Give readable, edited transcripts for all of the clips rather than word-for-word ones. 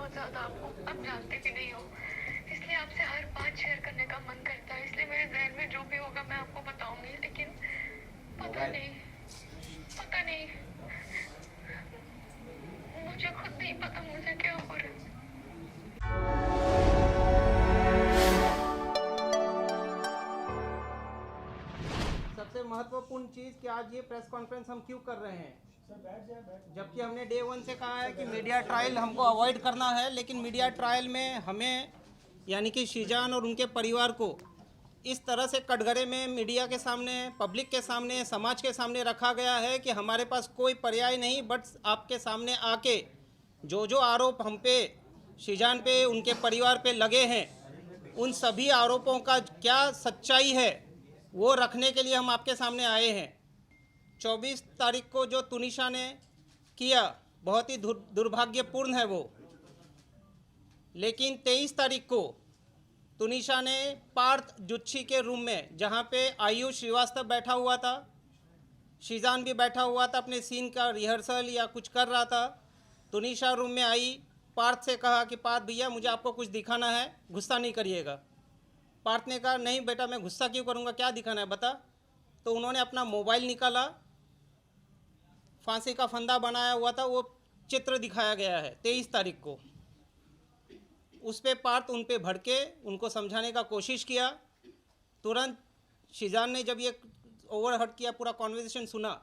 बहुत ज़्यादा, आपको आप जानते भी नहीं हो, इसलिए आपसे हर बात शेयर करने का मन करता है। इसलिए मेरे जहन में जो भी होगा मैं आपको बताऊंगी, लेकिन पता नहीं मुझे खुद नहीं पता मुझे क्या हो रहा है। सबसे महत्वपूर्ण चीज़ कि आज ये प्रेस कॉन्फ्रेंस हम क्यों कर रहे हैं, जबकि हमने डे 1 से कहा है कि मीडिया ट्रायल हमको अवॉइड करना है, लेकिन मीडिया ट्रायल में हमें यानी कि शीजान और उनके परिवार को इस तरह से कटघरे में मीडिया के सामने, पब्लिक के सामने, समाज के सामने रखा गया है कि हमारे पास कोई पर्याय नहीं बट आपके सामने आके जो आरोप हम पे, शीजान पे, उनके परिवार पे लगे हैं, उन सभी आरोपों का क्या सच्चाई है वो रखने के लिए हम आपके सामने आए हैं। 24 तारीख को जो तुनिशा ने किया बहुत ही दुर्भाग्यपूर्ण है वो, लेकिन 23 तारीख को तुनिशा ने पार्थ जुच्छी के रूम में, जहाँ पे आयुष श्रीवास्तव बैठा हुआ था, शीजान भी बैठा हुआ था, अपने सीन का रिहर्सल या कुछ कर रहा था, तुनिशा रूम में आई, पार्थ से कहा कि पार्थ भैया मुझे आपको कुछ दिखाना है, गुस्सा नहीं करिएगा। पार्थ ने कहा नहीं बेटा मैं गुस्सा क्यों करूँगा, क्या दिखाना है बता। तो उन्होंने अपना मोबाइल निकाला, फांसी का फंदा बनाया हुआ था, वो चित्र दिखाया गया है 23 तारीख को। उस पर पार्थ उन पे भड़के, उनको समझाने का कोशिश किया। तुरंत शीजान ने जब ये ओवरहर्ट किया, पूरा कॉन्वर्सेशन सुना,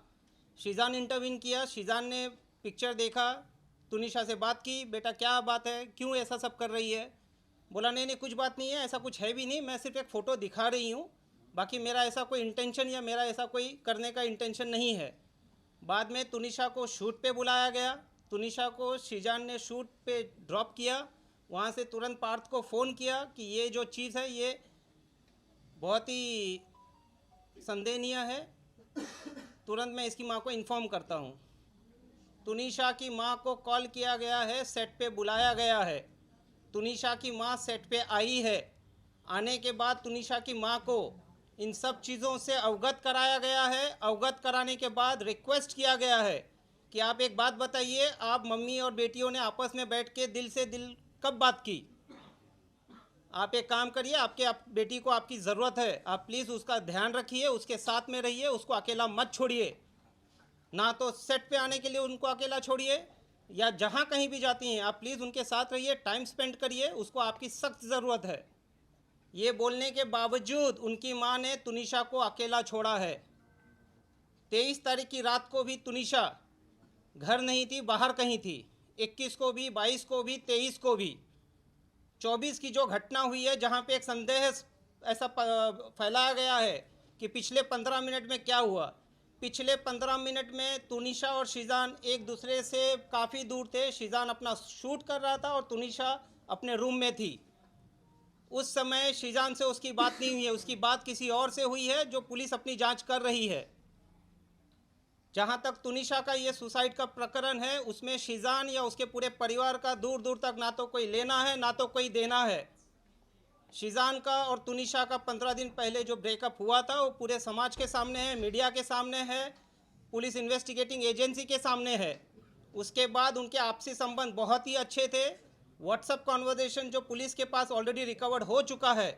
शीजान इंटरवीन किया। शीजान ने पिक्चर देखा, तुनिशा से बात की, बेटा क्या बात है, क्यों ऐसा सब कर रही है। बोला नहीं कुछ बात नहीं है, ऐसा कुछ है भी नहीं, मैं सिर्फ एक फ़ोटो दिखा रही हूँ, बाकी मेरा ऐसा कोई इंटेंशन या मेरा ऐसा कोई करने का इंटेंशन नहीं है। बाद में तुनिशा को शूट पे बुलाया गया, तुनिशा को शीजान ने शूट पे ड्रॉप किया। वहाँ से तुरंत पार्थ को फ़ोन किया कि ये जो चीज़ है ये बहुत ही संदेहनीय है, तुरंत मैं इसकी माँ को इन्फॉर्म करता हूँ। तुनिशा की माँ को कॉल किया गया है, सेट पे बुलाया गया है, तुनिशा की माँ सेट पे आई है। आने के बाद तुनिशा की माँ को इन सब चीज़ों से अवगत कराया गया है। अवगत कराने के बाद रिक्वेस्ट किया गया है कि आप एक बात बताइए, आप मम्मी और बेटियों ने आपस में बैठ के दिल से दिल कब बात की। आप एक काम करिए, आपके बेटी को आपकी ज़रूरत है, आप प्लीज़ उसका ध्यान रखिए, उसके साथ में रहिए, उसको अकेला मत छोड़िए। ना तो सेट पे आने के लिए उनको अकेला छोड़िए, या जहाँ कहीं भी जाती हैं आप प्लीज़ उनके साथ रहिए, टाइम स्पेंड करिए, उसको आपकी सख्त ज़रूरत है। ये बोलने के बावजूद उनकी माँ ने तुनिशा को अकेला छोड़ा है। 23 तारीख की रात को भी तुनिशा घर नहीं थी, बाहर कहीं थी। 21 को भी, 22 को भी, 23 को भी। 24 की जो घटना हुई है, जहाँ पे एक संदेह ऐसा फैलाया गया है कि पिछले 15 मिनट में क्या हुआ। पिछले 15 मिनट में तुनिशा और शीजान एक दूसरे से काफ़ी दूर थे। शीजान अपना शूट कर रहा था और तुनिशा अपने रूम में थी। उस समय शीजान से उसकी बात नहीं हुई है, उसकी बात किसी और से हुई है, जो पुलिस अपनी जांच कर रही है। जहाँ तक तुनिशा का ये सुसाइड का प्रकरण है, उसमें शीजान या उसके पूरे परिवार का दूर दूर तक ना तो कोई लेना है ना तो कोई देना है। शीजान का और तुनिशा का 15 दिन पहले जो ब्रेकअप हुआ था वो पूरे समाज के सामने है, मीडिया के सामने है, पुलिस इन्वेस्टिगेटिंग एजेंसी के सामने है। उसके बाद उनके आपसी संबंध बहुत ही अच्छे थे। व्हाट्सएप कॉन्वर्सेशन जो पुलिस के पास ऑलरेडी रिकवर्ड हो चुका है,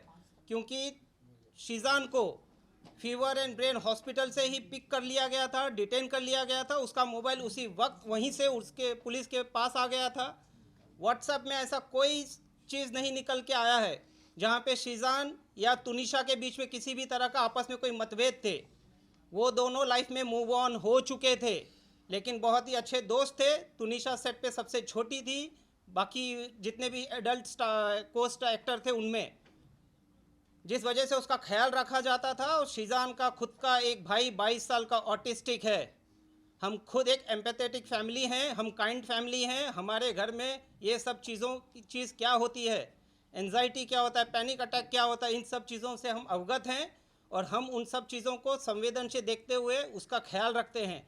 क्योंकि शीजान को फीवर एंड ब्रेन हॉस्पिटल से ही पिक कर लिया गया था, डिटेन कर लिया गया था, उसका मोबाइल उसी वक्त वहीं से उसके पुलिस के पास आ गया था। व्हाट्सएप में ऐसा कोई चीज़ नहीं निकल के आया है जहाँ पे शीजान या तुनिशा के बीच में किसी भी तरह का आपस में कोई मतभेद थे। वो दोनों लाइफ में मूव ऑन हो चुके थे, लेकिन बहुत ही अच्छे दोस्त थे। तुनिशा सेट पे सबसे छोटी थी, बाकी जितने भी एडल्ट को स्टार एक्टर थे उनमें, जिस वजह से उसका ख्याल रखा जाता था। और शीजान का खुद का एक भाई 22 साल का ऑटिस्टिक है। हम खुद एक एम्पैथेटिक फैमिली हैं, हम काइंड फैमिली हैं। हमारे घर में ये सब चीज़ों की चीज़ क्या होती है, एंजाइटी क्या होता है, पैनिक अटैक क्या होता है, इन सब चीज़ों से हम अवगत हैं और हम उन सब चीज़ों को संवेदन से देखते हुए उसका ख्याल रखते हैं।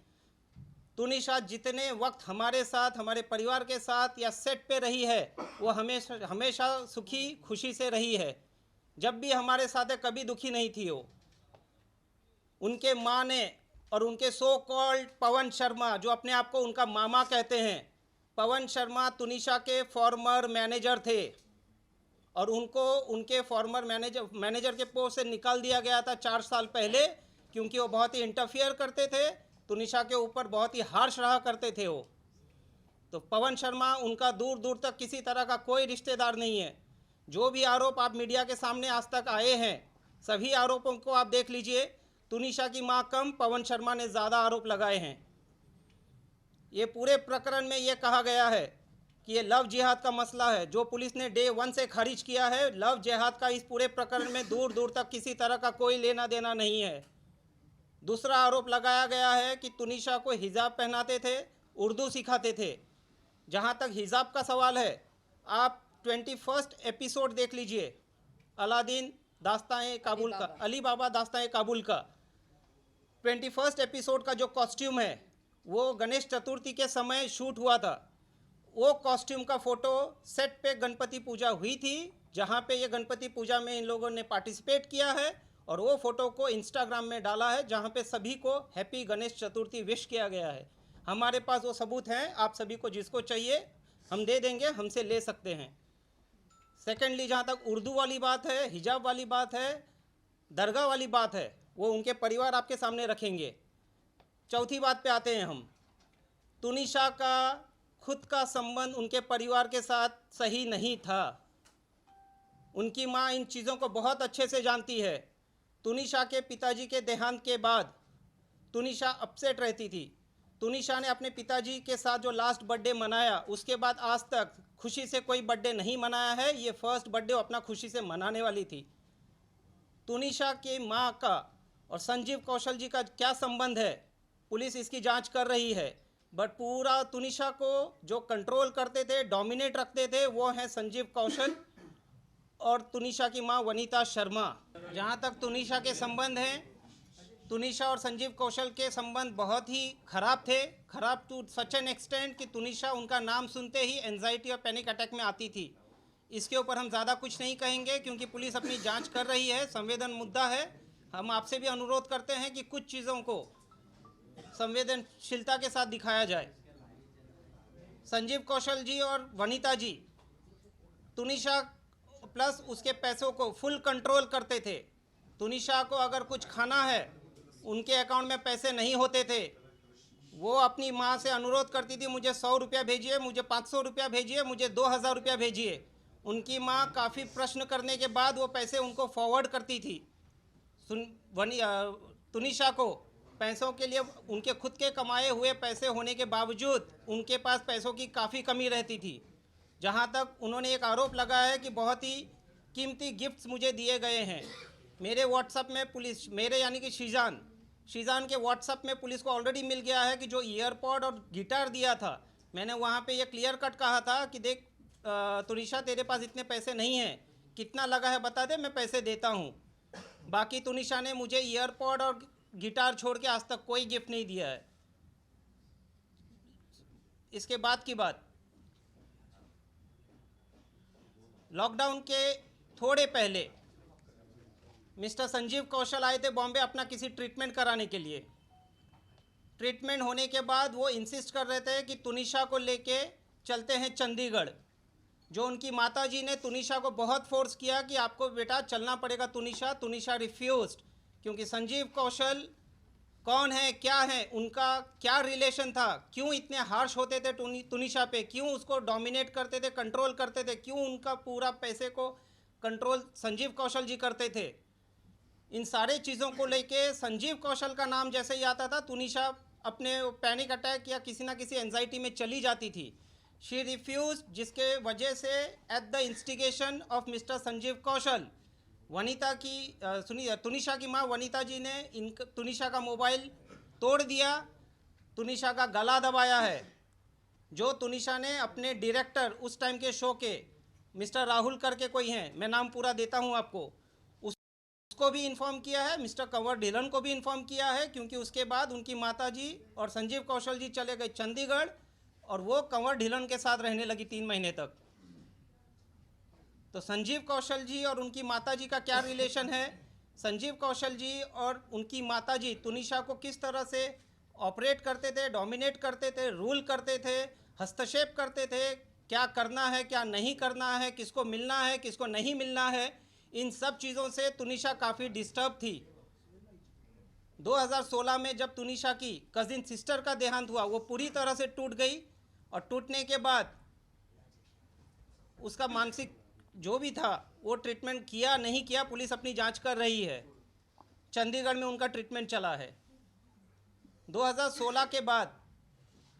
तुनिशा जितने वक्त हमारे साथ, हमारे परिवार के साथ या सेट पे रही है, वो हमेशा हमेशा सुखी खुशी से रही है। जब भी हमारे साथ है, कभी दुखी नहीं थी वो। उनके माँ ने और उनके सो कॉल्ड पवन शर्मा, जो अपने आप को उनका मामा कहते हैं, पवन शर्मा तुनिशा के फॉर्मर मैनेजर थे और उनको उनके फॉर्मर मैनेजर के पोस्ट से निकाल दिया गया था 4 साल पहले, क्योंकि वो बहुत ही इंटरफियर करते थे, तुनिशा के ऊपर बहुत ही हार्श रहा करते थे वो। तो पवन शर्मा उनका दूर दूर तक किसी तरह का कोई रिश्तेदार नहीं है। जो भी आरोप आप मीडिया के सामने आज तक आए हैं, सभी आरोपों को आप देख लीजिए, तुनिशा की मां कम, पवन शर्मा ने ज़्यादा आरोप लगाए हैं। ये पूरे प्रकरण में ये कहा गया है कि ये लव जिहाद का मसला है, जो पुलिस ने डे 1 से खारिज किया है। लव जिहाद का इस पूरे प्रकरण में दूर दूर तक किसी तरह का कोई लेना देना नहीं है। दूसरा आरोप लगाया गया है कि तुनिशा को हिजाब पहनाते थे, उर्दू सिखाते थे। जहाँ तक हिजाब का सवाल है, आप 21 एपिसोड देख लीजिए, अलादीन दास्तान काबुल का, अली बाबा दास्तान काबुल का 21 एपिसोड का जो कॉस्ट्यूम है वो गणेश चतुर्थी के समय शूट हुआ था। वो कॉस्ट्यूम का फ़ोटो सेट पे गणपति पूजा हुई थी, जहाँ पे ये गणपति पूजा में इन लोगों ने पार्टिसिपेट किया है, और वो फ़ोटो को इंस्टाग्राम में डाला है, जहाँ पे सभी को हैप्पी गणेश चतुर्थी विश किया गया है। हमारे पास वो सबूत हैं, आप सभी को जिसको चाहिए हम दे देंगे, हमसे ले सकते हैं। सेकेंडली, जहाँ तक उर्दू वाली बात है, हिजाब वाली बात है, दरगाह वाली बात है, वो उनके परिवार आपके सामने रखेंगे। चौथी बात पे आते हैं हम। तुनिशा का खुद का संबंध उनके परिवार के साथ सही नहीं था। उनकी माँ इन चीज़ों को बहुत अच्छे से जानती है। तुनिशा के पिताजी के देहांत के बाद तुनिशा अपसेट रहती थी। तुनिशा ने अपने पिताजी के साथ जो लास्ट बर्थडे मनाया, उसके बाद आज तक खुशी से कोई बर्थडे नहीं मनाया है। ये फर्स्ट बर्थडे अपना खुशी से मनाने वाली थी। तुनिशा की माँ का और संजीव कौशल जी का क्या संबंध है, पुलिस इसकी जांच कर रही है। बट पूरा तुनिशा को जो कंट्रोल करते थे, डोमिनेट रखते थे, वो हैं संजीव कौशल और तुनिशा की माँ वनीता शर्मा। जहाँ तक तुनिशा के संबंध हैं, तुनिशा और संजीव कौशल के संबंध बहुत ही ख़राब थे। ख़राब टू सच एन एक्सटेंट कि तुनिशा उनका नाम सुनते ही एंजाइटी और पैनिक अटैक में आती थी। इसके ऊपर हम ज़्यादा कुछ नहीं कहेंगे, क्योंकि पुलिस अपनी जांच कर रही है, संवेदन मुद्दा है। हम आपसे भी अनुरोध करते हैं कि कुछ चीज़ों को संवेदनशीलता के साथ दिखाया जाए। संजीव कौशल जी और वनीता जी तुनिशा प्लस उसके पैसों को फुल कंट्रोल करते थे। तुनिशा को अगर कुछ खाना है, उनके अकाउंट में पैसे नहीं होते थे, वो अपनी माँ से अनुरोध करती थी, मुझे 100 रुपया भेजिए, मुझे 500 रुपया भेजिए, मुझे 2000 रुपया भेजिए। उनकी माँ काफ़ी प्रश्न करने के बाद वो पैसे उनको फॉरवर्ड करती थी। तुनिशा को पैसों के लिए उनके खुद के कमाए हुए पैसे होने के बावजूद उनके पास पैसों की काफ़ी कमी रहती थी। जहाँ तक उन्होंने एक आरोप लगाया है कि बहुत ही कीमती गिफ्ट्स मुझे दिए गए हैं। मेरे व्हाट्सएप में पुलिस, मेरे यानी कि शीजान के व्हाट्सएप में पुलिस को ऑलरेडी मिल गया है कि जो ईयरपॉड और गिटार दिया था, मैंने वहाँ पे ये क्लियर कट कहा था कि देख तुनिशा, तेरे पास इतने पैसे नहीं हैं, कितना लगा है बता दे, मैं पैसे देता हूँ। बाकी तुनिशा ने मुझे ईयरपॉड और गिटार छोड़ के आज तक कोई गिफ्ट नहीं दिया है। इसके बाद की बात, लॉकडाउन के थोड़े पहले मिस्टर संजीव कौशल आए थे बॉम्बे अपना किसी ट्रीटमेंट कराने के लिए। ट्रीटमेंट होने के बाद वो इंसिस्ट कर रहे थे कि तुनिशा को लेके चलते हैं चंडीगढ़। जो उनकी माताजी ने तुनिशा को बहुत फोर्स किया कि आपको बेटा चलना पड़ेगा तुनिशा। तुनिशा रिफ्यूज्ड, क्योंकि संजीव कौशल कौन है, क्या है, उनका क्या रिलेशन था, क्यों इतने हार्श होते थे तुनिशा पे, क्यों उसको डोमिनेट करते थे, कंट्रोल करते थे, क्यों उनका पूरा पैसे को कंट्रोल संजीव कौशल जी करते थे। इन सारे चीज़ों को लेके संजीव कौशल का नाम जैसे ही आता था, तुनिशा अपने पैनिक अटैक या किसी ना किसी एंजाइटी में चली जाती थी। शी रिफ्यूज, जिसके वजह से at the instigation of mister Sanjeev Kaushal, Vanita की तुनिशा की माँ वनीता जी ने तुनिशा का मोबाइल तोड़ दिया, तुनिशा का गला दबाया है। जो तुनिशा ने अपने डायरेक्टर उस टाइम के शो के मिस्टर राहुल करके कोई हैं, मैं नाम पूरा देता हूँ आपको, उसको भी इन्फॉर्म किया है, मिस्टर कंवर ढिलन को भी इन्फॉर्म किया है, क्योंकि उसके बाद उनकी माताजी और संजीव कौशल जी चले गए चंडीगढ़ और वो कंवर ढिलन के साथ रहने लगी 3 महीने तक। तो संजीव कौशल जी और उनकी माताजी का क्या रिलेशन है, संजीव कौशल जी और उनकी माताजी तुनिशा को किस तरह से ऑपरेट करते थे, डोमिनेट करते थे, रूल करते थे, हस्तक्षेप करते थे, क्या करना है क्या नहीं करना है, किसको मिलना है किसको नहीं मिलना है, इन सब चीज़ों से तुनिशा काफ़ी डिस्टर्ब थी। 2016 में जब तुनिशा की कजिन सिस्टर का देहांत हुआ, वो पूरी तरह से टूट गई, और टूटने के बाद उसका मानसिक जो भी था वो ट्रीटमेंट किया नहीं किया, पुलिस अपनी जांच कर रही है। चंडीगढ़ में उनका ट्रीटमेंट चला है। 2016 के बाद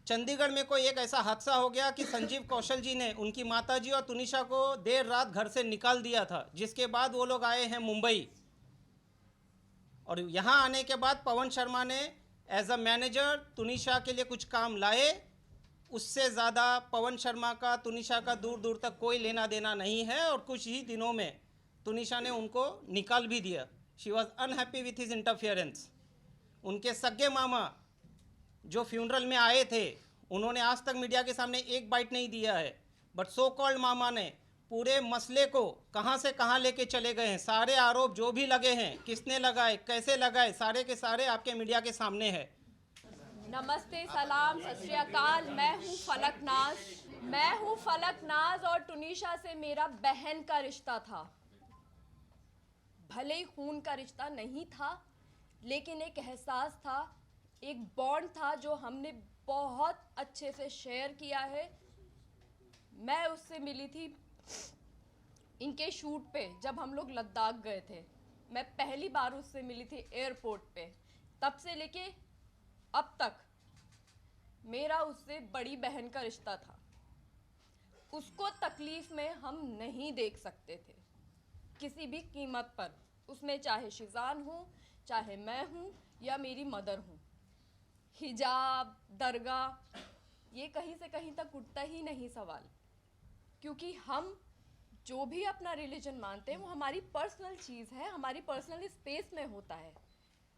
चंडीगढ़ में कोई एक ऐसा हादसा हो गया कि संजीव कौशल जी ने उनकी माताजी और तुनिशा को देर रात घर से निकाल दिया था, जिसके बाद वो लोग आए हैं मुंबई। और यहाँ आने के बाद पवन शर्मा ने एज अ मैनेजर तुनिशा के लिए कुछ काम लाए। उससे ज़्यादा पवन शर्मा का तुनिशा का दूर दूर तक कोई लेना देना नहीं है, और कुछ ही दिनों में तुनिशा ने उनको निकाल भी दिया। She was unhappy with his interference. उनके सगे मामा जो फ्यूनरल में आए थे, उन्होंने आज तक मीडिया के सामने एक बाइट नहीं दिया है, बट सो कॉल्ड मामा ने पूरे मसले को कहां से कहां लेके चले गए हैं। सारे आरोप जो भी लगे हैं, किसने लगाए कैसे लगाए, सारे के सारे आपके मीडिया के सामने है। नमस्ते, सलाम, सत श्री अकाल। मैं हूँ फलक नाज और तुनिशा से मेरा बहन का रिश्ता था। भले ही खून का रिश्ता नहीं था, लेकिन एक एहसास था, एक बॉन्ड था जो हमने बहुत अच्छे से शेयर किया है। मैं उससे मिली थी इनके शूट पे, जब हम लोग लद्दाख गए थे। मैं पहली बार उससे मिली थी एयरपोर्ट पे। तब से लेके अब तक मेरा उससे बड़ी बहन का रिश्ता था। उसको तकलीफ में हम नहीं देख सकते थे किसी भी कीमत पर, उसमें चाहे शिजान हो, चाहे मैं हूँ या मेरी मदर हूँ। हिजाब, दरगाह, ये कहीं से कहीं तक उठता ही नहीं सवाल, क्योंकि हम जो भी अपना रिलीजन मानते हैं वो हमारी पर्सनल चीज़ है, हमारी पर्सनल स्पेस में होता है।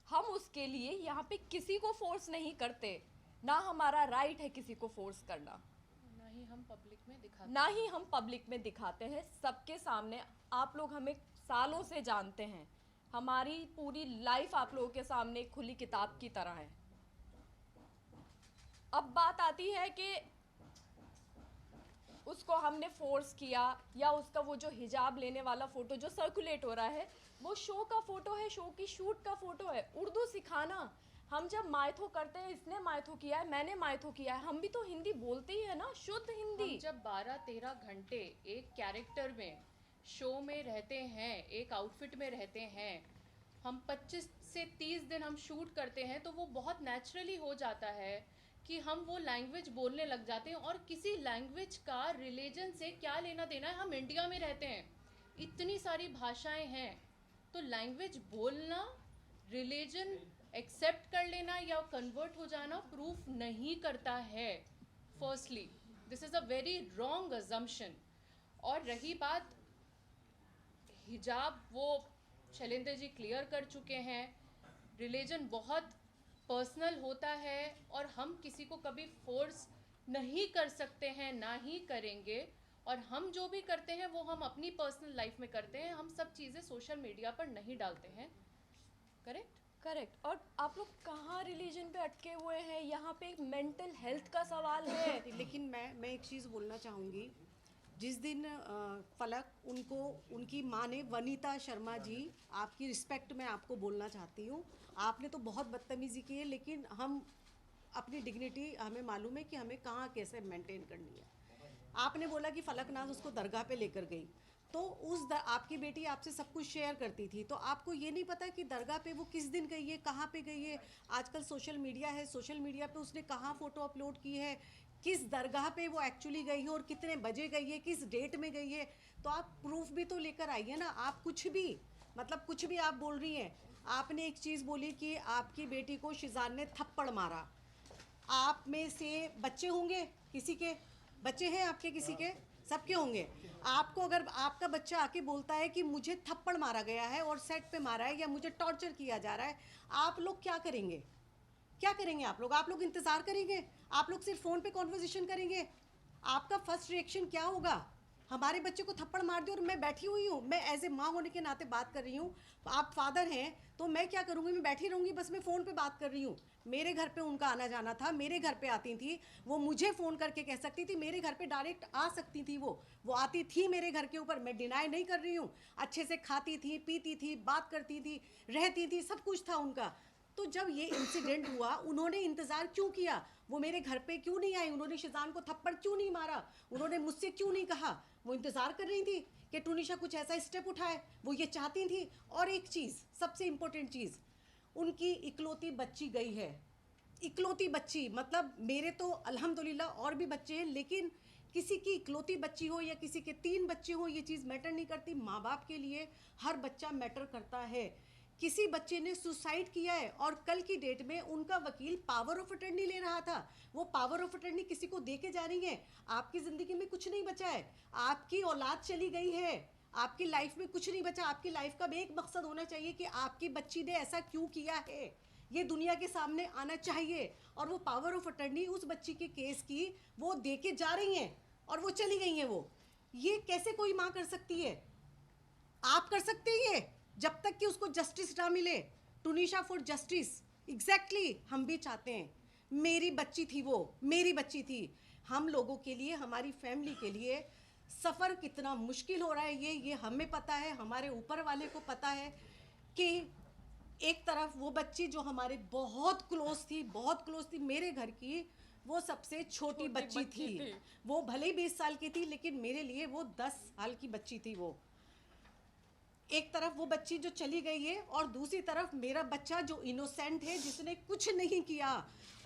हम उसके लिए यहाँ पे किसी को फोर्स नहीं करते, ना हमारा राइट है किसी को फोर्स करना, ना ही हम पब्लिक में दिखाते हैं सबके सामने। आप लोग हमें सालों से जानते हैं, हमारी पूरी लाइफ आप लोगों के सामने खुली किताब की तरह है। अब बात आती है कि उसको हमने फोर्स किया, या उसका वो जो हिजाब लेने वाला फोटो जो सर्कुलेट हो रहा है, वो शो का फोटो है, शो की शूट का फोटो है। उर्दू सिखाना, हम जब मायथो करते हैं, इसने मायथो किया है, मैंने मायथो किया है, हम भी तो हिंदी बोलते ही है ना, शुद्ध हिंदी। हम जब 12-13 घंटे एक कैरेक्टर में शो में रहते हैं, एक आउटफिट में रहते हैं, हम 25 से 30 दिन हम शूट करते हैं, तो वो बहुत नेचुरली हो जाता है कि हम वो लैंग्वेज बोलने लग जाते हैं। और किसी लैंग्वेज का रिलीजन से क्या लेना देना है, हम इंडिया में रहते हैं, इतनी सारी भाषाएं हैं, तो लैंग्वेज बोलना, रिलीजन एक्सेप्ट कर लेना या कन्वर्ट हो जाना प्रूफ नहीं करता है। Firstly this is a very wrong assumption. और रही बात हिजाब, वो शैलेंद्र जी क्लियर कर चुके हैं, रिलीजन बहुत पर्सनल होता है और हम किसी को कभी फोर्स नहीं कर सकते हैं, ना ही करेंगे। और हम जो भी करते हैं वो हम अपनी पर्सनल लाइफ में करते हैं, हम सब चीज़ें सोशल मीडिया पर नहीं डालते हैं। करेक्ट। और आप लोग कहाँ रिलीजन पे अटके हुए हैं, यहाँ पे एक मेंटल हेल्थ का सवाल है। लेकिन मैं एक चीज़ बोलना चाहूँगी। जिस दिन फलक उनको उनकी माँ ने, वनीता शर्मा जी, आपकी रिस्पेक्ट में आपको बोलना चाहती हूँ, आपने तो बहुत बदतमीज़ी की है, लेकिन हम अपनी डिग्निटी हमें मालूम है कि हमें कहाँ कैसे मेंटेन करनी है। आपने बोला कि फलक नाज उसको दरगाह पे लेकर गई, तो आपकी बेटी आपसे सब कुछ शेयर करती थी, तो आपको ये नहीं पता कि दरगाह पे वो किस दिन गई है, कहाँ पे गई है। आजकल सोशल मीडिया है, सोशल मीडिया पे उसने कहाँ फ़ोटो अपलोड की है, किस दरगाह पे वो एक्चुअली गई है और कितने बजे गई है, किस डेट में गई है, तो आप प्रूफ भी तो लेकर आइए ना। आप कुछ भी आप बोल रही हैं। आपने एक चीज़ बोली कि आपकी बेटी को शिजान ने थप्पड़ मारा। आप में से बच्चे होंगे, किसी के बच्चे हैं आपके, किसी के, सबके होंगे। आपको अगर आपका बच्चा आके बोलता है कि मुझे थप्पड़ मारा गया है और सेट पे मारा है या मुझे टॉर्चर किया जा रहा है, आप लोग क्या करेंगे? आप लोग इंतज़ार करेंगे? आप लोग सिर्फ फ़ोन पे कॉन्वर्सेशन करेंगे? आपका फर्स्ट रिएक्शन क्या होगा? हमारे बच्चे को थप्पड़ मार दिया और मैं बैठी हुई हूँ, मैं एज ए माँ होने के नाते बात कर रही हूँ, आप फादर हैं तो मैं क्या करूँगी, मैं बैठी रहूँगी, बस मैं फ़ोन पे बात कर रही हूँ। मेरे घर पे उनका आना जाना था, मेरे घर पे आती थी, वो मुझे फ़ोन करके कह सकती थी, मेरे घर पे डायरेक्ट आ सकती थी, वो आती थी मेरे घर के ऊपर, मैं डिनाई नहीं कर रही हूँ। अच्छे से खाती थी, पीती थी, बात करती थी, रहती थी, सब कुछ था उनका। तो जब ये इंसिडेंट हुआ, उन्होंने इंतज़ार क्यों किया, वो मेरे घर पे क्यों नहीं आई, उन्होंने शिजान को थप्पड़ क्यों नहीं मारा, उन्होंने मुझसे क्यों नहीं कहा, वो इंतज़ार कर रही थी कि टूनिशा कुछ ऐसा स्टेप उठाए, वो ये चाहती थी। और एक चीज़, सबसे इम्पोर्टेंट चीज़, उनकी इकलौती बच्ची गई है, इकलौती बच्ची, मतलब मेरे तो अल्हम्दुलिल्लाह और भी बच्चे हैं, लेकिन किसी की इकलौती बच्ची हो या किसी के 3 बच्चे हो, ये चीज़ मैटर नहीं करती। माँ बाप के लिए हर बच्चा मैटर करता है। किसी बच्चे ने सुसाइड किया है और कल की डेट में उनका वकील पावर ऑफ अटर्नी ले रहा था, वो पावर ऑफ अटर्नी किसी को दे के जा रही है। आपकी ज़िंदगी में कुछ नहीं बचा है, आपकी औलाद चली गई है, आपकी लाइफ में कुछ नहीं बचा। आपकी लाइफ का भी एक मकसद होना चाहिए कि आपकी बच्ची ने ऐसा क्यों किया है, ये दुनिया के सामने आना चाहिए। और वो पावर ऑफ अटर्नी उस बच्ची के केस की वो दे के जा रही हैं और वो चली गई हैं। वो ये कैसे कोई माँ कर सकती है? आप कर सकते हैं ये, जब तक कि उसको जस्टिस ना मिले। टूनिशा फॉर जस्टिस, एग्जैक्टली हम भी चाहते हैं। मेरी बच्ची थी, वो मेरी बच्ची थी। हम लोगों के लिए, हमारी फैमिली के लिए सफ़र कितना मुश्किल हो रहा है ये हमें पता है, हमारे ऊपर वाले को पता है कि एक तरफ वो बच्ची जो हमारे बहुत क्लोज थी, बहुत क्लोज थी, मेरे घर की वो सबसे छोटी बच्ची थी। वो भले ही 20 साल की थी, लेकिन मेरे लिए वो 10 साल की बच्ची थी। वो एक तरफ वो बच्ची जो चली गई है और दूसरी तरफ मेरा बच्चा जो इनोसेंट है, जिसने कुछ नहीं किया,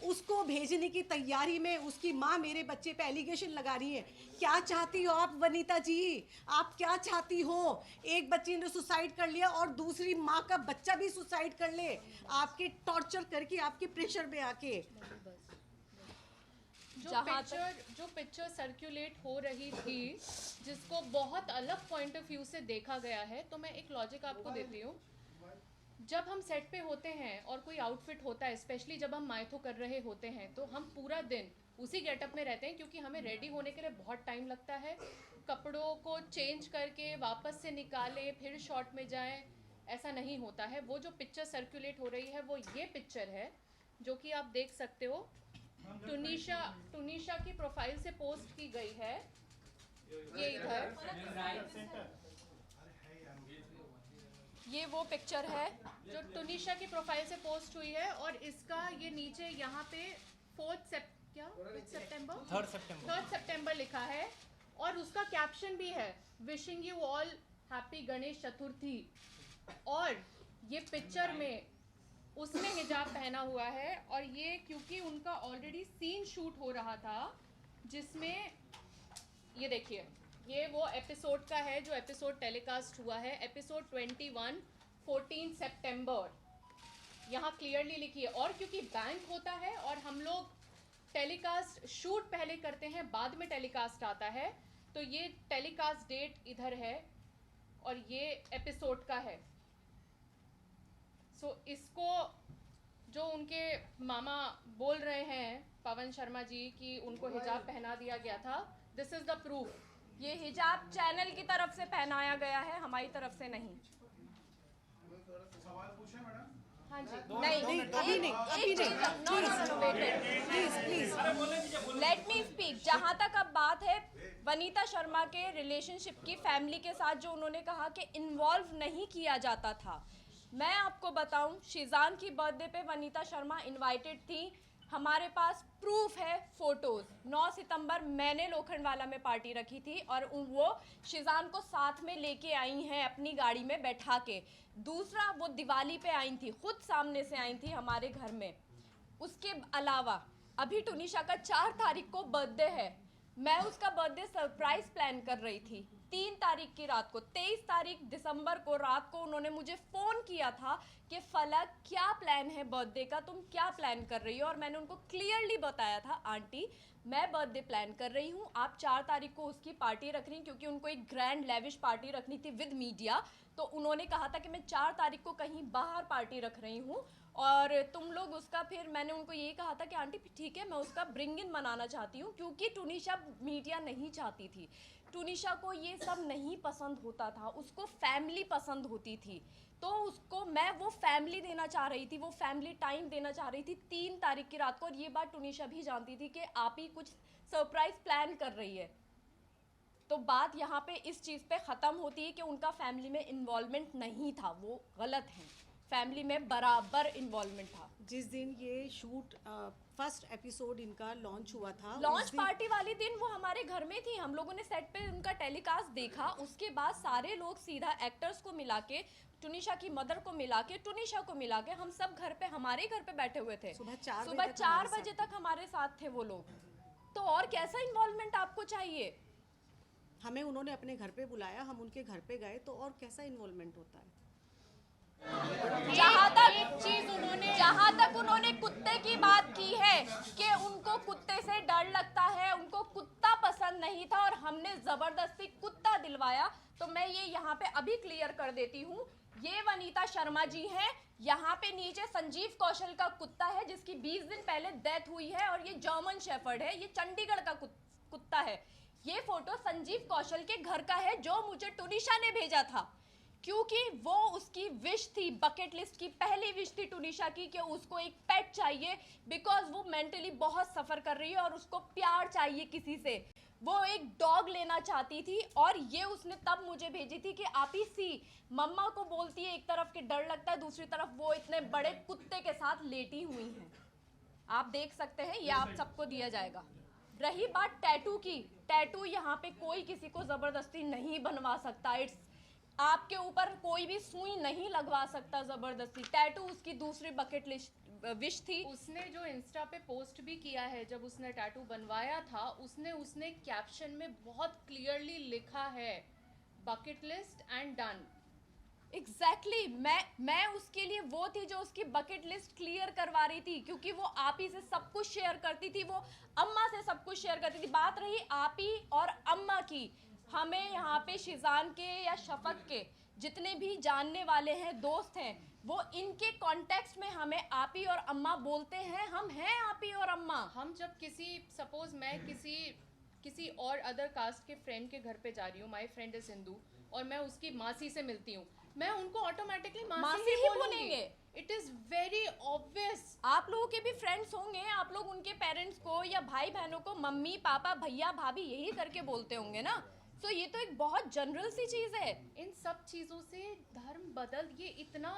उसको भेजने की तैयारी में उसकी माँ मेरे बच्चे पे एलिगेशन लगा रही है। क्या चाहती हो आप वनीता जी? आप क्या चाहती हो? एक बच्ची ने सुसाइड कर लिया और दूसरी माँ का बच्चा भी सुसाइड कर ले, आपके टॉर्चर करके, आपके प्रेशर में आके। जो पिक्चर सर्कुलेट हो रही थी, जिसको बहुत अलग पॉइंट ऑफ व्यू से देखा गया है, तो मैं एक लॉजिक आपको देती हूँ। जब हम सेट पे होते हैं और कोई आउटफिट होता है, स्पेशली जब हम माइथो कर रहे होते हैं, तो हम पूरा दिन उसी गेटअप में रहते हैं, क्योंकि हमें रेडी होने के लिए बहुत टाइम लगता है। कपड़ों को चेंज करके वापस से निकालें, फिर शॉट में जाएं, ऐसा नहीं होता है। वो जो पिक्चर सर्कुलेट हो रही है वो ये पिक्चर है, जो कि आप देख सकते हो। टूनिशा की प्रोफाइल से पोस्ट की गई है, ये इधर, ये वो पिक्चर है जो टूनिशा की प्रोफाइल से पोस्ट हुई है। और इसका ये नीचे यहाँ पे 3 सितंबर लिखा है, और उसका कैप्शन भी है, wishing you all happy Ganesh Chaturthi. और ये पिक्चर में उसने हिजाब पहना हुआ है, और ये क्योंकि उनका ऑलरेडी सीन शूट हो रहा था, जिसमें ये देखिए, ये वो एपिसोड का है जो एपिसोड टेलीकास्ट हुआ है, एपिसोड 21 14 सितंबर, यहाँ क्लियरली लिखी है। और क्योंकि बैंक होता है और हम लोग टेलीकास्ट शूट पहले करते हैं, बाद में टेलीकास्ट आता है, तो ये टेलीकास्ट डेट इधर है और ये एपिसोड का है। सो इसको जो उनके मामा बोल रहे हैं, पवन शर्मा जी, कि उनको हिजाब पहना दिया गया था, दिस इज द प्रूफ। ये हिजाब चैनल की तरफ से पहनाया गया है, हमारी तरफ से नहीं। हाँ जी, नहीं, अभी नहीं, अभी नहीं, लेट मी स्पीक। जहाँ तक अब बात है वनीता शर्मा के रिलेशनशिप की, फैमिली के साथ, जो उन्होंने कहा कि इन्वॉल्व नहीं किया जाता था, मैं आपको बताऊं, शिजान की बर्थडे पे वनीता शर्मा इनवाइटेड थी। हमारे पास प्रूफ है, फोटोज। 9 सितंबर मैंने लोखंडवाला में पार्टी रखी थी और वो शिजान को साथ में लेके आई हैं अपनी गाड़ी में बैठा के। दूसरा, वो दिवाली पे आई थी, खुद सामने से आई थी हमारे घर में। उसके अलावा अभी टूनिशा का 4 तारीख को बर्थडे है, मैं उसका बर्थडे सरप्राइज प्लान कर रही थी 3 तारीख की रात को। 23 तारीख दिसंबर को रात को उन्होंने मुझे फ़ोन किया था कि फलक क्या प्लान है बर्थडे का, तुम क्या प्लान कर रही हो? और मैंने उनको क्लियरली बताया था, आंटी मैं बर्थडे प्लान कर रही हूँ, आप 4 तारीख को उसकी पार्टी रख रही हैं, क्योंकि उनको एक ग्रैंड लेविश पार्टी रखनी थी विद मीडिया। तो उन्होंने कहा था कि मैं 4 तारीख को कहीं बाहर पार्टी रख रही हूँ और तुम लोग उसका, फिर मैंने उनको ये कहा था कि आंटी ठीक है मैं उसका ब्रिंग इन मनाना चाहती हूँ, क्योंकि टूनिशा मीडिया नहीं चाहती थी, टूनिशा को ये सब नहीं पसंद होता था, उसको फैमिली पसंद होती थी, तो उसको मैं वो फैमिली देना चाह रही थी, वो फैमिली टाइम देना चाह रही थी 3 तारीख की रात को। और ये बात टूनिशा भी जानती थी कि आप ही कुछ सरप्राइज प्लान कर रही है। तो बात यहाँ पे इस चीज़ पे ख़त्म होती है कि उनका फैमिली में इन्वॉल्वमेंट नहीं था, वो गलत है, फैमिली में बराबर इन्वॉल्वमेंट था। जिस दिन ये शूट फर्स्ट एपिसोड इनका लॉन्च हुआ था, लॉन्च उस दिन पार्टी वाले दिन वो हमारे घर में थी, हम लोगों ने सेट पे उनका टेलीकास्ट देखा, उसके बाद सारे लोग सीधा एक्टर्स को मिला के, टूनिशा की मदर को मिला के, टूनिशा को मिला के, हम सब घर पे, हमारे घर पे बैठे हुए थे। सुबह 4 बजे तक हमारे साथ थे वो लोग। तो और कैसा इन्वॉल्वमेंट आपको चाहिए? हमें उन्होंने अपने घर पे बुलाया, हम उनके घर पे गए, तो और कैसा इन्वॉल्वमेंट होता है? जहाँ तक उन्होंने कुत्ते की बात की है कि उनको कुत्ते से डर लगता है, उनको कुत्ता पसंद नहीं था और हमने जबरदस्ती कुत्ता दिलवाया, तो मैं ये यहाँ पे अभी क्लियर कर देती हूँ, ये वनीता शर्मा जी हैं, यहाँ पे नीचे संजीव कौशल का कुत्ता है जिसकी 20 दिन पहले डेथ हुई है, और ये जर्मन शेफर्ड है, ये चंडीगढ़ का कुत्ता है। ये फोटो संजीव कौशल के घर का है जो मुझे टूनिशा ने भेजा था, क्योंकि वो उसकी विश थी, बकेट लिस्ट की पहली विश थी टूनिशा की कि उसको एक पेट चाहिए, बिकॉज वो मेंटली बहुत सफ़र कर रही है और उसको प्यार चाहिए किसी से। वो एक डॉग लेना चाहती थी और ये उसने तब मुझे भेजी थी कि आप ही सी मम्मा को बोलती है, एक तरफ के डर लगता है, दूसरी तरफ वो इतने बड़े कुत्ते के साथ लेटी हुई हैं। आप देख सकते हैं, ये आप सबको दिया जाएगा। रही बात टैटू की, टैटू यहाँ पे कोई किसी को ज़बरदस्ती नहीं बनवा सकता, इट्स आपके ऊपर कोई भी सुई नहीं लगवा सकता जबरदस्ती। टैटू उसकी दूसरी बकेट लिस्ट विश थी। उसने जो इंस्टा पे पोस्ट भी किया है, जब उसने टैटू बनवाया था, उसने कैप्शन में बहुत क्लियरली लिखा है bucket list and done. Exactly मैं उसके लिए वो थी जो उसकी बकेट लिस्ट क्लियर करवा रही थी, क्योंकि वो आप ही से सब कुछ शेयर करती थी, वो अम्मा से सब कुछ शेयर करती थी। बात रही आप ही और अम्मा की, हमें यहाँ पे शिजान के या शफक के जितने भी जानने वाले हैं, दोस्त हैं, वो इनके कॉन्टेक्स्ट में हमें आपी और अम्मा बोलते हैं, हम हैं आपी और अम्मा। हम जब सपोज मैं किसी और अदर कास्ट के फ्रेंड के घर पे जा रही हूँ, माय फ्रेंड इज हिंदू, और मैं उसकी मासी से मिलती हूँ, मैं उनको ऑटोमेटिकली मासी ही बोलेंगे। It is very obvious. आप लोगों के भी फ्रेंड्स होंगे, आप लोग उनके पेरेंट्स को या भाई बहनों को मम्मी पापा भैया भाभी यही करके बोलते होंगे ना। तो ये तो एक बहुत जनरल सी चीज है। इन सब चीजों से धर्म बदल, ये इतना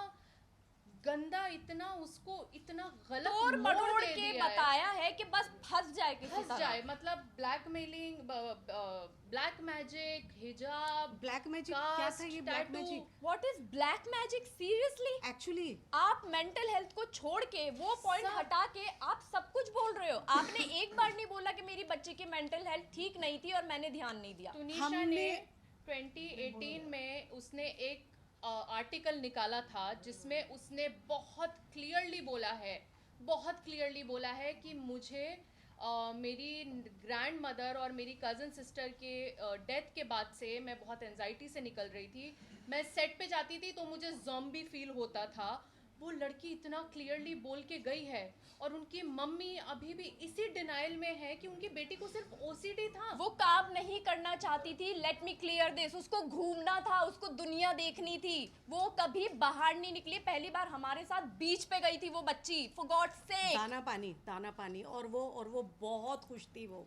गंदा, इतना उसको इतना गलत तोड़ मटोड़ के बताया है कि बस फंस जाए किसी फंस तरह। जाए, मतलब ब्लैकमेलिंग, ब्लैक मैजिक, हिजाब, ब्लैक मैजिक क्या था ये? Black magic, what is black magic? Seriously actually आप मेंटल हेल्थ को छोड़ के, वो पॉइंट हटा के आप सब कुछ बोल रहे हो। आपने एक बार नहीं बोला कि मेरी बच्ची की मेंटल हेल्थ ठीक नहीं थी और मैंने ध्यान नहीं दिया। टूनिशा ने 2018 में उसने एक आर्टिकल निकाला था जिसमें उसने बहुत क्लियरली बोला है कि मुझे मेरी ग्रैंड मदर और मेरी कज़न सिस्टर के डेथ के बाद से मैं बहुत एंजाइटी से निकल रही थी। मैं सेट पे जाती थी तो मुझे ज़ॉम्बी फील होता था। वो लड़की इतना क्लियरली बोल के गई है, और उनकी मम्मी अभी भी इसी डिनाइल में है कि उनकी बेटी को सिर्फ ओसीडी था। वो काम नहीं करना चाहती थी, लेट मी क्लियर दिस। उसको घूमना था, उसको दुनिया देखनी थी, वो कभी बाहर नहीं निकली। पहली बार हमारे साथ बीच पे गई थी वो बच्ची, फॉर गॉड्स सेक। दाना पानी और वो बहुत खुश थी, वो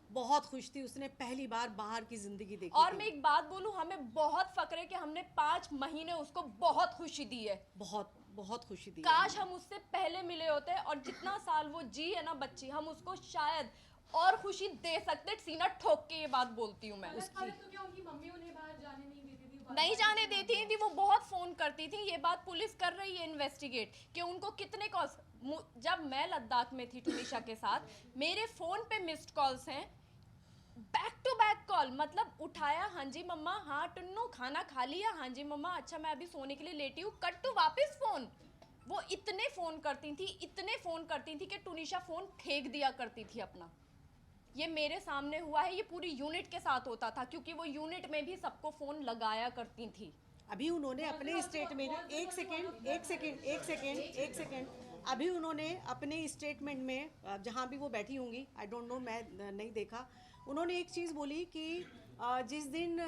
बहुत खुश थी, उसने पहली बार बाहर की जिंदगी देखी। और मैं एक बात बोलूं, हमें बहुत फक्र है कि हमने 5 महीने उसको बहुत खुशी दी है, बहुत खुशी दी। काश हम उससे पहले मिले होते, और जितना साल वो जी है ना बच्ची, हम उसको शायद और खुशी दे सकते। सीना ठोक के ये बात बोलती हूँ मैं। उसकी तो क्या उनकी मम्मी उन्हें बाहर जाने नहीं देती थी? नहीं जाने देती थी, वो बहुत फोन करती थी। ये बात पुलिस कर रही है इन्वेस्टिगेट कि उनको कितने कॉल्स। जब मैं लद्दाख में थी टूनिशा के साथ, मेरे फोन पे मिस्ड कॉल्स हैं, बैक टू बैक कॉल, मतलब उठाया, हाँ जी मम्मा, हाँ टुन्नू खाना खा लिया, हाँ जी मम्मा, अच्छा मैं अभी सोने के लिए लेटी हूँ, कट टू वापस फोन। वो इतने फोन करती थी कि टूनिशा फोन फेंक दिया करती थी अपना। ये मेरे सामने हुआ है, ये पूरी यूनिट के साथ होता था, क्योंकि वो यूनिट में भी सबको फोन लगाया करती थी। अभी उन्होंने अपने स्टेटमेंट एक सेकेंड अभी उन्होंने अपने स्टेटमेंट में जहाँ भी वो बैठी होंगी, आई डोंट नो, मैं नहीं देखा, उन्होंने एक चीज़ बोली कि जिस दिन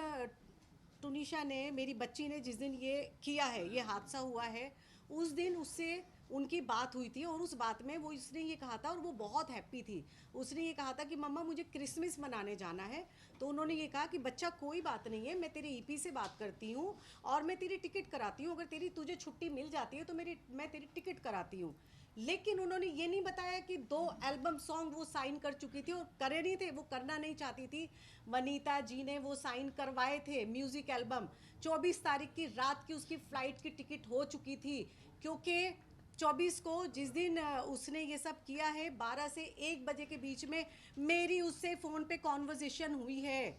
टुनिशा ने, मेरी बच्ची ने जिस दिन ये किया है, ये हादसा हुआ है, उस दिन उससे उनकी बात हुई थी और उस बात में वो उसने ये कहा था और वो बहुत हैप्पी थी। उसने ये कहा था कि मम्मा मुझे क्रिसमस मनाने जाना है। तो उन्होंने ये कहा कि बच्चा कोई बात नहीं है, मैं तेरे ईपी से बात करती हूँ और मैं तेरी टिकट कराती हूँ, अगर तुझे छुट्टी मिल जाती है तो मैं तेरी टिकट कराती हूँ। लेकिन उन्होंने ये नहीं बताया कि 2 एल्बम सॉन्ग वो साइन कर चुकी थी और करे नहीं थे, वो करना नहीं चाहती थी। वनीता जी ने वो साइन करवाए थे म्यूज़िक एल्बम। 24 तारीख की रात की उसकी फ़्लाइट की टिकट हो चुकी थी, क्योंकि 24 को जिस दिन उसने ये सब किया है, 12 से 1 बजे के बीच में मेरी उससे फ़ोन पे कॉन्वर्जेशन हुई है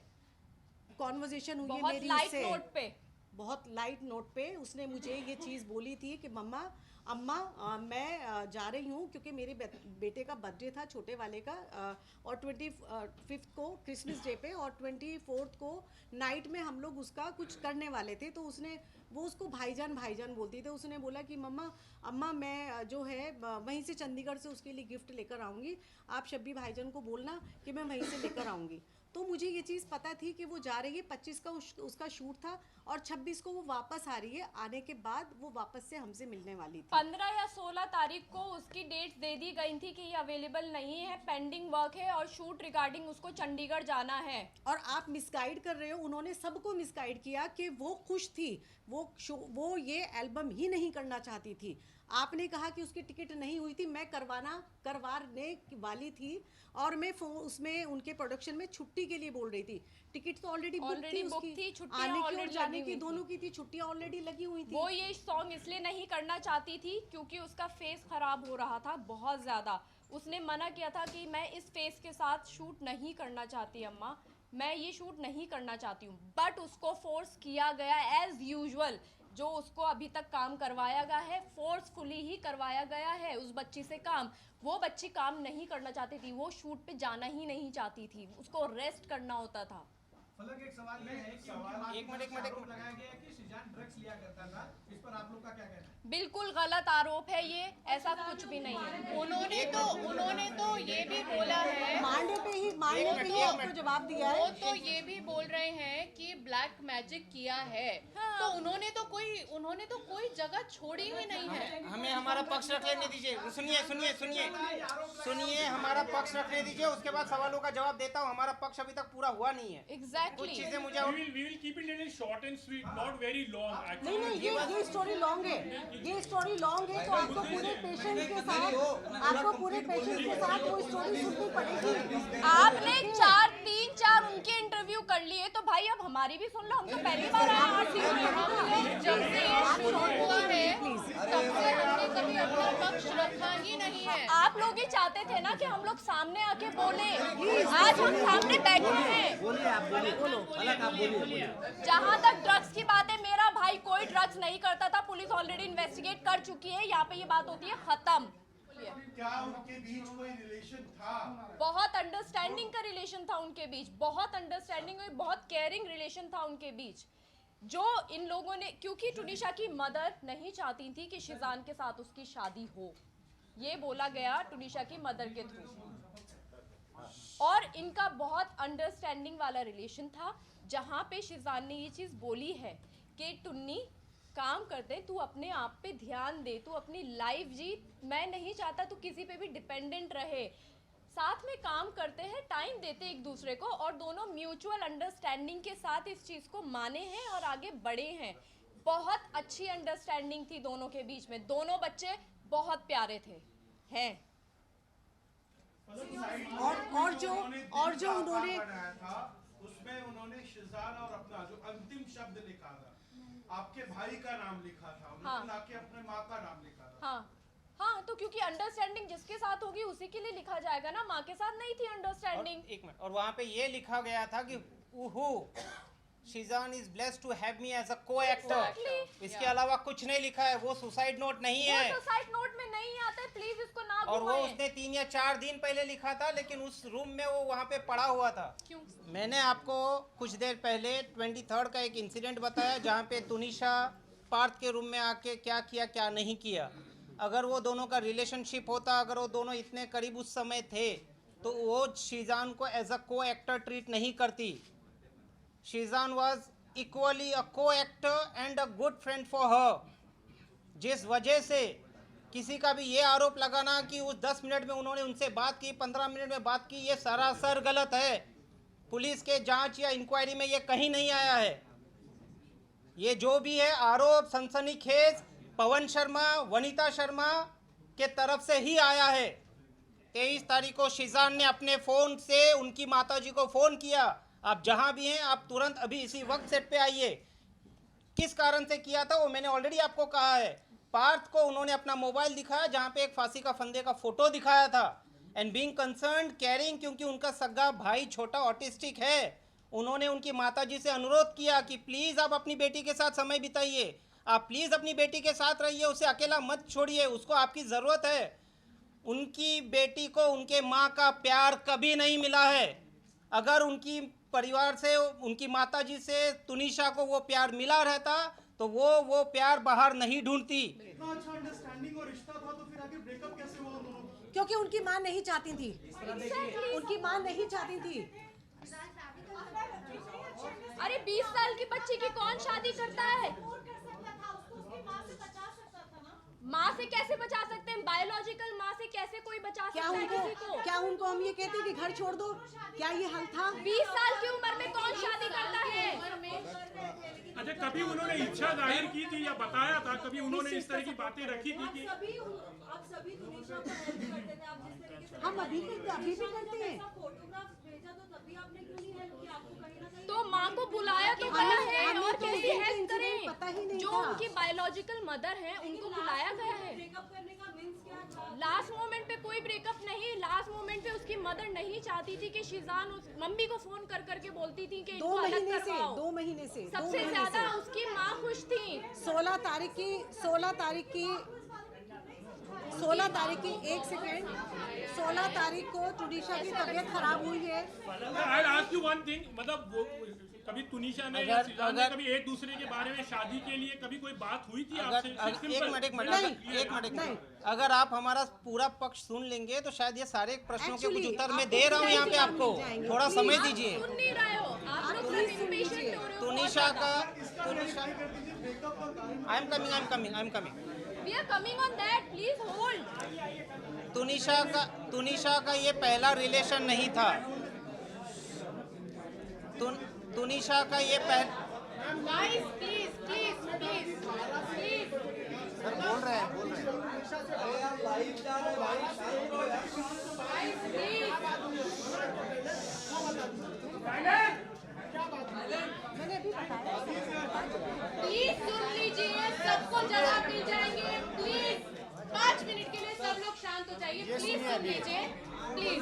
बहुत मेरी लाइट उससे, नोट पे। बहुत लाइट नोट पे उसने मुझे ये चीज़ बोली थी कि अम्मा मैं जा रही हूँ, क्योंकि मेरे बेटे का बर्थडे था, छोटे वाले का, और 25 को क्रिसमस डे पे और 24 को नाइट में हम लोग उसका कुछ करने वाले थे। तो वो उसको भाईजान बोलती थी। उसने बोला कि अम्मा मैं जो है वहीं से चंडीगढ़ से उसके लिए गिफ्ट लेकर आऊँगी, आप शब्बी भाईजान को बोलना कि मैं वहीं से लेकर आऊँगी। तो मुझे ये चीज़ पता थी कि वो जा रही है, 25 का उसका शूट था और 26 को वो वापस आ रही है। आने के बाद वो वापस से हमसे मिलने वाली थी। 15 या 16 तारीख को उसकी डेट्स दे दी गई थी कि ये अवेलेबल नहीं है, पेंडिंग वर्क है और शूट रिगार्डिंग उसको चंडीगढ़ जाना है। और आप मिसगाइड कर रहे हो, उन्होंने सबको मिसगाइड किया कि वो खुश थी, वो ये एल्बम ही नहीं करना चाहती थी। आपने कहा कि उसकी टिकट नहीं हुई थी, मैं करवाने वाली थी और मैं उसमें उनके प्रोडक्शन में छुट्टी के लिए बोल रही थी। टिकट तो ऑलरेडी बुक थी उसकी, छुट्टियां आने की और already जाने लगी की हुई दोनों थी। की थी, छुट्टियां ऑलरेडी लगी हुई थी। वो ये सॉन्ग इसलिए नहीं करना चाहती थी क्योंकि उसका फेस खराब हो रहा था बहुत ज़्यादा। उसने मना किया था कि मैं इस फेस के साथ शूट नहीं करना चाहती अम्मा, मैं ये शूट नहीं करना चाहती हूँ। बट उसको फोर्स किया गया एज यूजुअल, जो उसको अभी तक काम करवाया गया है फोर्सफुली ही करवाया गया है उस बच्ची से काम। वो बच्ची काम नहीं करना चाहती थी, वो शूट पे जाना ही नहीं चाहती थी, उसको रेस्ट करना होता था। फलक एक सवाल ये है कि एक मिनट लगाया गया है कि शिजान ड्रग्स लिया करता था, इस पर आप लोग का क्या कहना है? बिल्कुल गलत आरोप है ये, ऐसा कुछ भी नहीं है। उन्होंने तो ये भी बोला है, मांडे पे ही आपको जवाब दिया है। वो तो ये भी बोल रहे हैं कि ब्लैक मैजिक किया है। तो उन्होंने तो कोई जगह छोड़ी ही नहीं है। हमें हमारा पक्ष रख लेने दीजिए। सुनिए, हमारा पक्ष रखने दीजिए, उसके बाद सवालों का जवाब देता हूँ। हमारा पक्ष अभी तक पूरा हुआ नहीं है। कुछ चीजें मुझे We will keep it a little short and sweet, not very long actually. नहीं, ये स्टोरी लॉन्ग है, तो आपको पूरे पेशेंस के साथ वो स्टोरी सुननी पड़ेगी। आपने 3-4 उनके इंटरव्यू कर लिए, तो भाई अब हमारी भी सुन लो। हम तो पहली बार आए जब से ये शुरू हुआ है तब से हमने कभी अपना पक्ष रखा ही नहीं है। आप लोग ही चाहते थे ना कि हम लोग सामने आके बोले। आज हम सामने बैठे हैं। जहाँ तक ड्रग्स की बात है, मेरा भाई कोई ड्रग्स नहीं करता था, पुलिस ऑलरेडी इन्वेस्टिगेट कर चुकी है। यहाँ पे ये बात होती है, खत्म। क्या उनके बीच कोई रिलेशन था? बहुत अंडरस्टैंडिंग का रिलेशन था उनके बीच, बहुत अंडरस्टैंडिंग और बहुत केयरिंग रिलेशन था उनके बीच, जो इन लोगों ने, क्योंकि टुनिशा की मदर नहीं चाहती थी कि शिजान के साथ उसकी शादी हो, ये बोला गया टुनिशा की मदर के थ्रू। और इनका बहुत अंडरस्टैंडिंग वाला रिलेशन था, जहाँ पे शिजान ने ये चीज़ बोली है कि टुन्नी काम करते, तू अपने आप पे ध्यान दे, तू अपनी लाइफ जी, मैं नहीं चाहता तू किसी पे भी डिपेंडेंट रहे, साथ में काम करते हैं, टाइम देते एक दूसरे को, और दोनों म्यूचुअल अंडरस्टैंडिंग के साथ इस चीज़ को माने हैं और आगे बढ़े हैं। बहुत अच्छी अंडरस्टैंडिंग थी दोनों के बीच में, दोनों बच्चे बहुत प्यारे थे हैं। और जो उन्होंने बनाया था उसमें उन्होंने शिजान और अपना जो अंतिम शब्द लिखा था, आपके भाई का नाम लिखा था, उन्होंने ना कि अपने माँ का नाम लिखा था। हाँ, तो क्योंकि अंडरस्टैंडिंग जिसके साथ होगी उसी के लिए लिखा जाएगा ना, माँ के साथ नहीं थी अंडरस्टैंडिंग। एक मिनट, और वहाँ पे ये लिखा गया था कि उहू, Sheezan is blessed to have me as a co actor. इसके अलावा कुछ नहीं लिखा है। वो सुसाइड नोट नहीं है सुसाइड नोट में नहीं आता है, प्लीज इसको ना और वो घुमाएं। उसने 3 या 4 दिन पहले लिखा था, लेकिन उस रूम में वो वहाँ पे पड़ा हुआ था। क्यों? मैंने आपको कुछ देर पहले 23 का एक इंसिडेंट बताया जहाँ पे तुनिशा पार्थ के रूम में आके क्या किया क्या नहीं किया। अगर वो दोनों का रिलेशनशिप होता, अगर वो दोनों इतने करीब उस समय थे, तो वो शीजान को as a co actor treat नहीं करती। Sheezan was equally a co actor and a good friend for her. जिस वजह से किसी का भी ये आरोप लगाना कि उस 10 मिनट में उन्होंने उनसे बात की, 15 मिनट में बात की, ये सरासर गलत है। पुलिस के जांच या इंक्वायरी में ये कहीं नहीं आया है। ये जो भी है आरोप सनसनीखेज पवन शर्मा, वनीता शर्मा के तरफ से ही आया है। 23 तारीख को शीजान ने अपने फ़ोन से उनकी माताजी को फ़ोन किया, आप जहां भी हैं आप तुरंत अभी इसी वक्त सेट पे आइए। किस कारण से किया था वो मैंने ऑलरेडी आपको कहा है। पार्थ को उन्होंने अपना मोबाइल दिखाया जहां पे एक फांसी का फंदे का फोटो दिखाया था। एंड बीइंग कंसर्न्ड केयरिंग, क्योंकि उनका सगा भाई छोटा ऑटिस्टिक है, उन्होंने उनकी माताजी से अनुरोध किया कि प्लीज़ आप अपनी बेटी के साथ समय बिताइए, आप प्लीज़ अपनी बेटी के साथ रहिए, उसे अकेला मत छोड़िए, उसको आपकी ज़रूरत है। उनकी बेटी को उनके माँ का प्यार कभी नहीं मिला है। अगर उनकी परिवार से, उनकी माताजी से तुनिशा को वो प्यार मिला रहता तो वो प्यार बाहर नहीं ढूंढती। इतना अच्छा अंडरस्टैंडिंग और रिश्ता था तो फिर आगे ब्रेकअप कैसे हुआ उन दोनों का? क्योंकि उनकी माँ नहीं चाहती थी। उनकी माँ नहीं चाहती थी। अरे 20 साल की बच्ची की कौन शादी करता है? माँ से कैसे बचा सकते हैं? बायोलॉजिकल माँ से कैसे कोई बचा सकता है किसी को? क्या उनको हम ये कहते हैं कि घर छोड़ दो? क्या ये हल था? 20 साल की उम्र में कौन शादी करता है? अच्छा, कभी उन्होंने इच्छा जाहिर की थी या बताया था? कभी उन्होंने इस तरह की बातें रखी थी कि आप सभी तुनिशा को हेल्प करते थे, आप जिस तरीके से हम अभी भी करते हैं। फोटोग्राफ भेजा तो तभी आपने क्यों नहीं हेल्प किया? आपको कहीं ना कहीं तो माँ को बुलाया तो गया है, हमें और तो कैसी लेकिन हेल्प इंसिडेंट पता ही करें? नहीं जो था। उनकी बायोलॉजिकल मदर है उनको बुलाया गया है। ब्रेकअप करने का मीन्स क्या था? लास्ट मोमेंट पे कोई ब्रेकअप नहीं, लास्ट मोमेंट पे उसकी मदर नहीं चाहती थी कि शीजान उस मम्मी को फोन कर करके बोलती थी कि इनको अलग करवाओ। 2 महीने से सबसे ज्यादा उसकी माँ खुश थी। 16 तारीख की 1 सेकेंड 16 तारीख को तुनिशा की तबीयत खराब हुई है। I ask you one thing, मतलब वो कभी तुनिशा ने या शीजान ने कभी एक दूसरे के बारे में शादी के लिए कभी कोई बात हुई थी आपसे? एक मिनट, अगर आप हमारा पूरा पक्ष सुन लेंगे तो शायद ये सारे प्रश्नों के कुछ उत्तर मैं दे रहा हूँ यहाँ पे आपको, थोड़ा समय दीजिए। सुन नहीं रहे हो आप लोग, सब impatient हो रहे हो। Tunisha I am coming We are coming on that, please hold. Tunisha का ये पहला रिलेशन नहीं था। तुनिशा का ये Guys, please. सर बोल रहे हैं मैंने अभी बताया। प्लीज सुन लीजिए, सबको जवाब मिल जाएंगे। प्लीज 5 मिनट के लिए सब लोग शांत हो जाइए। प्लीज सुन लीजिए, प्लीज।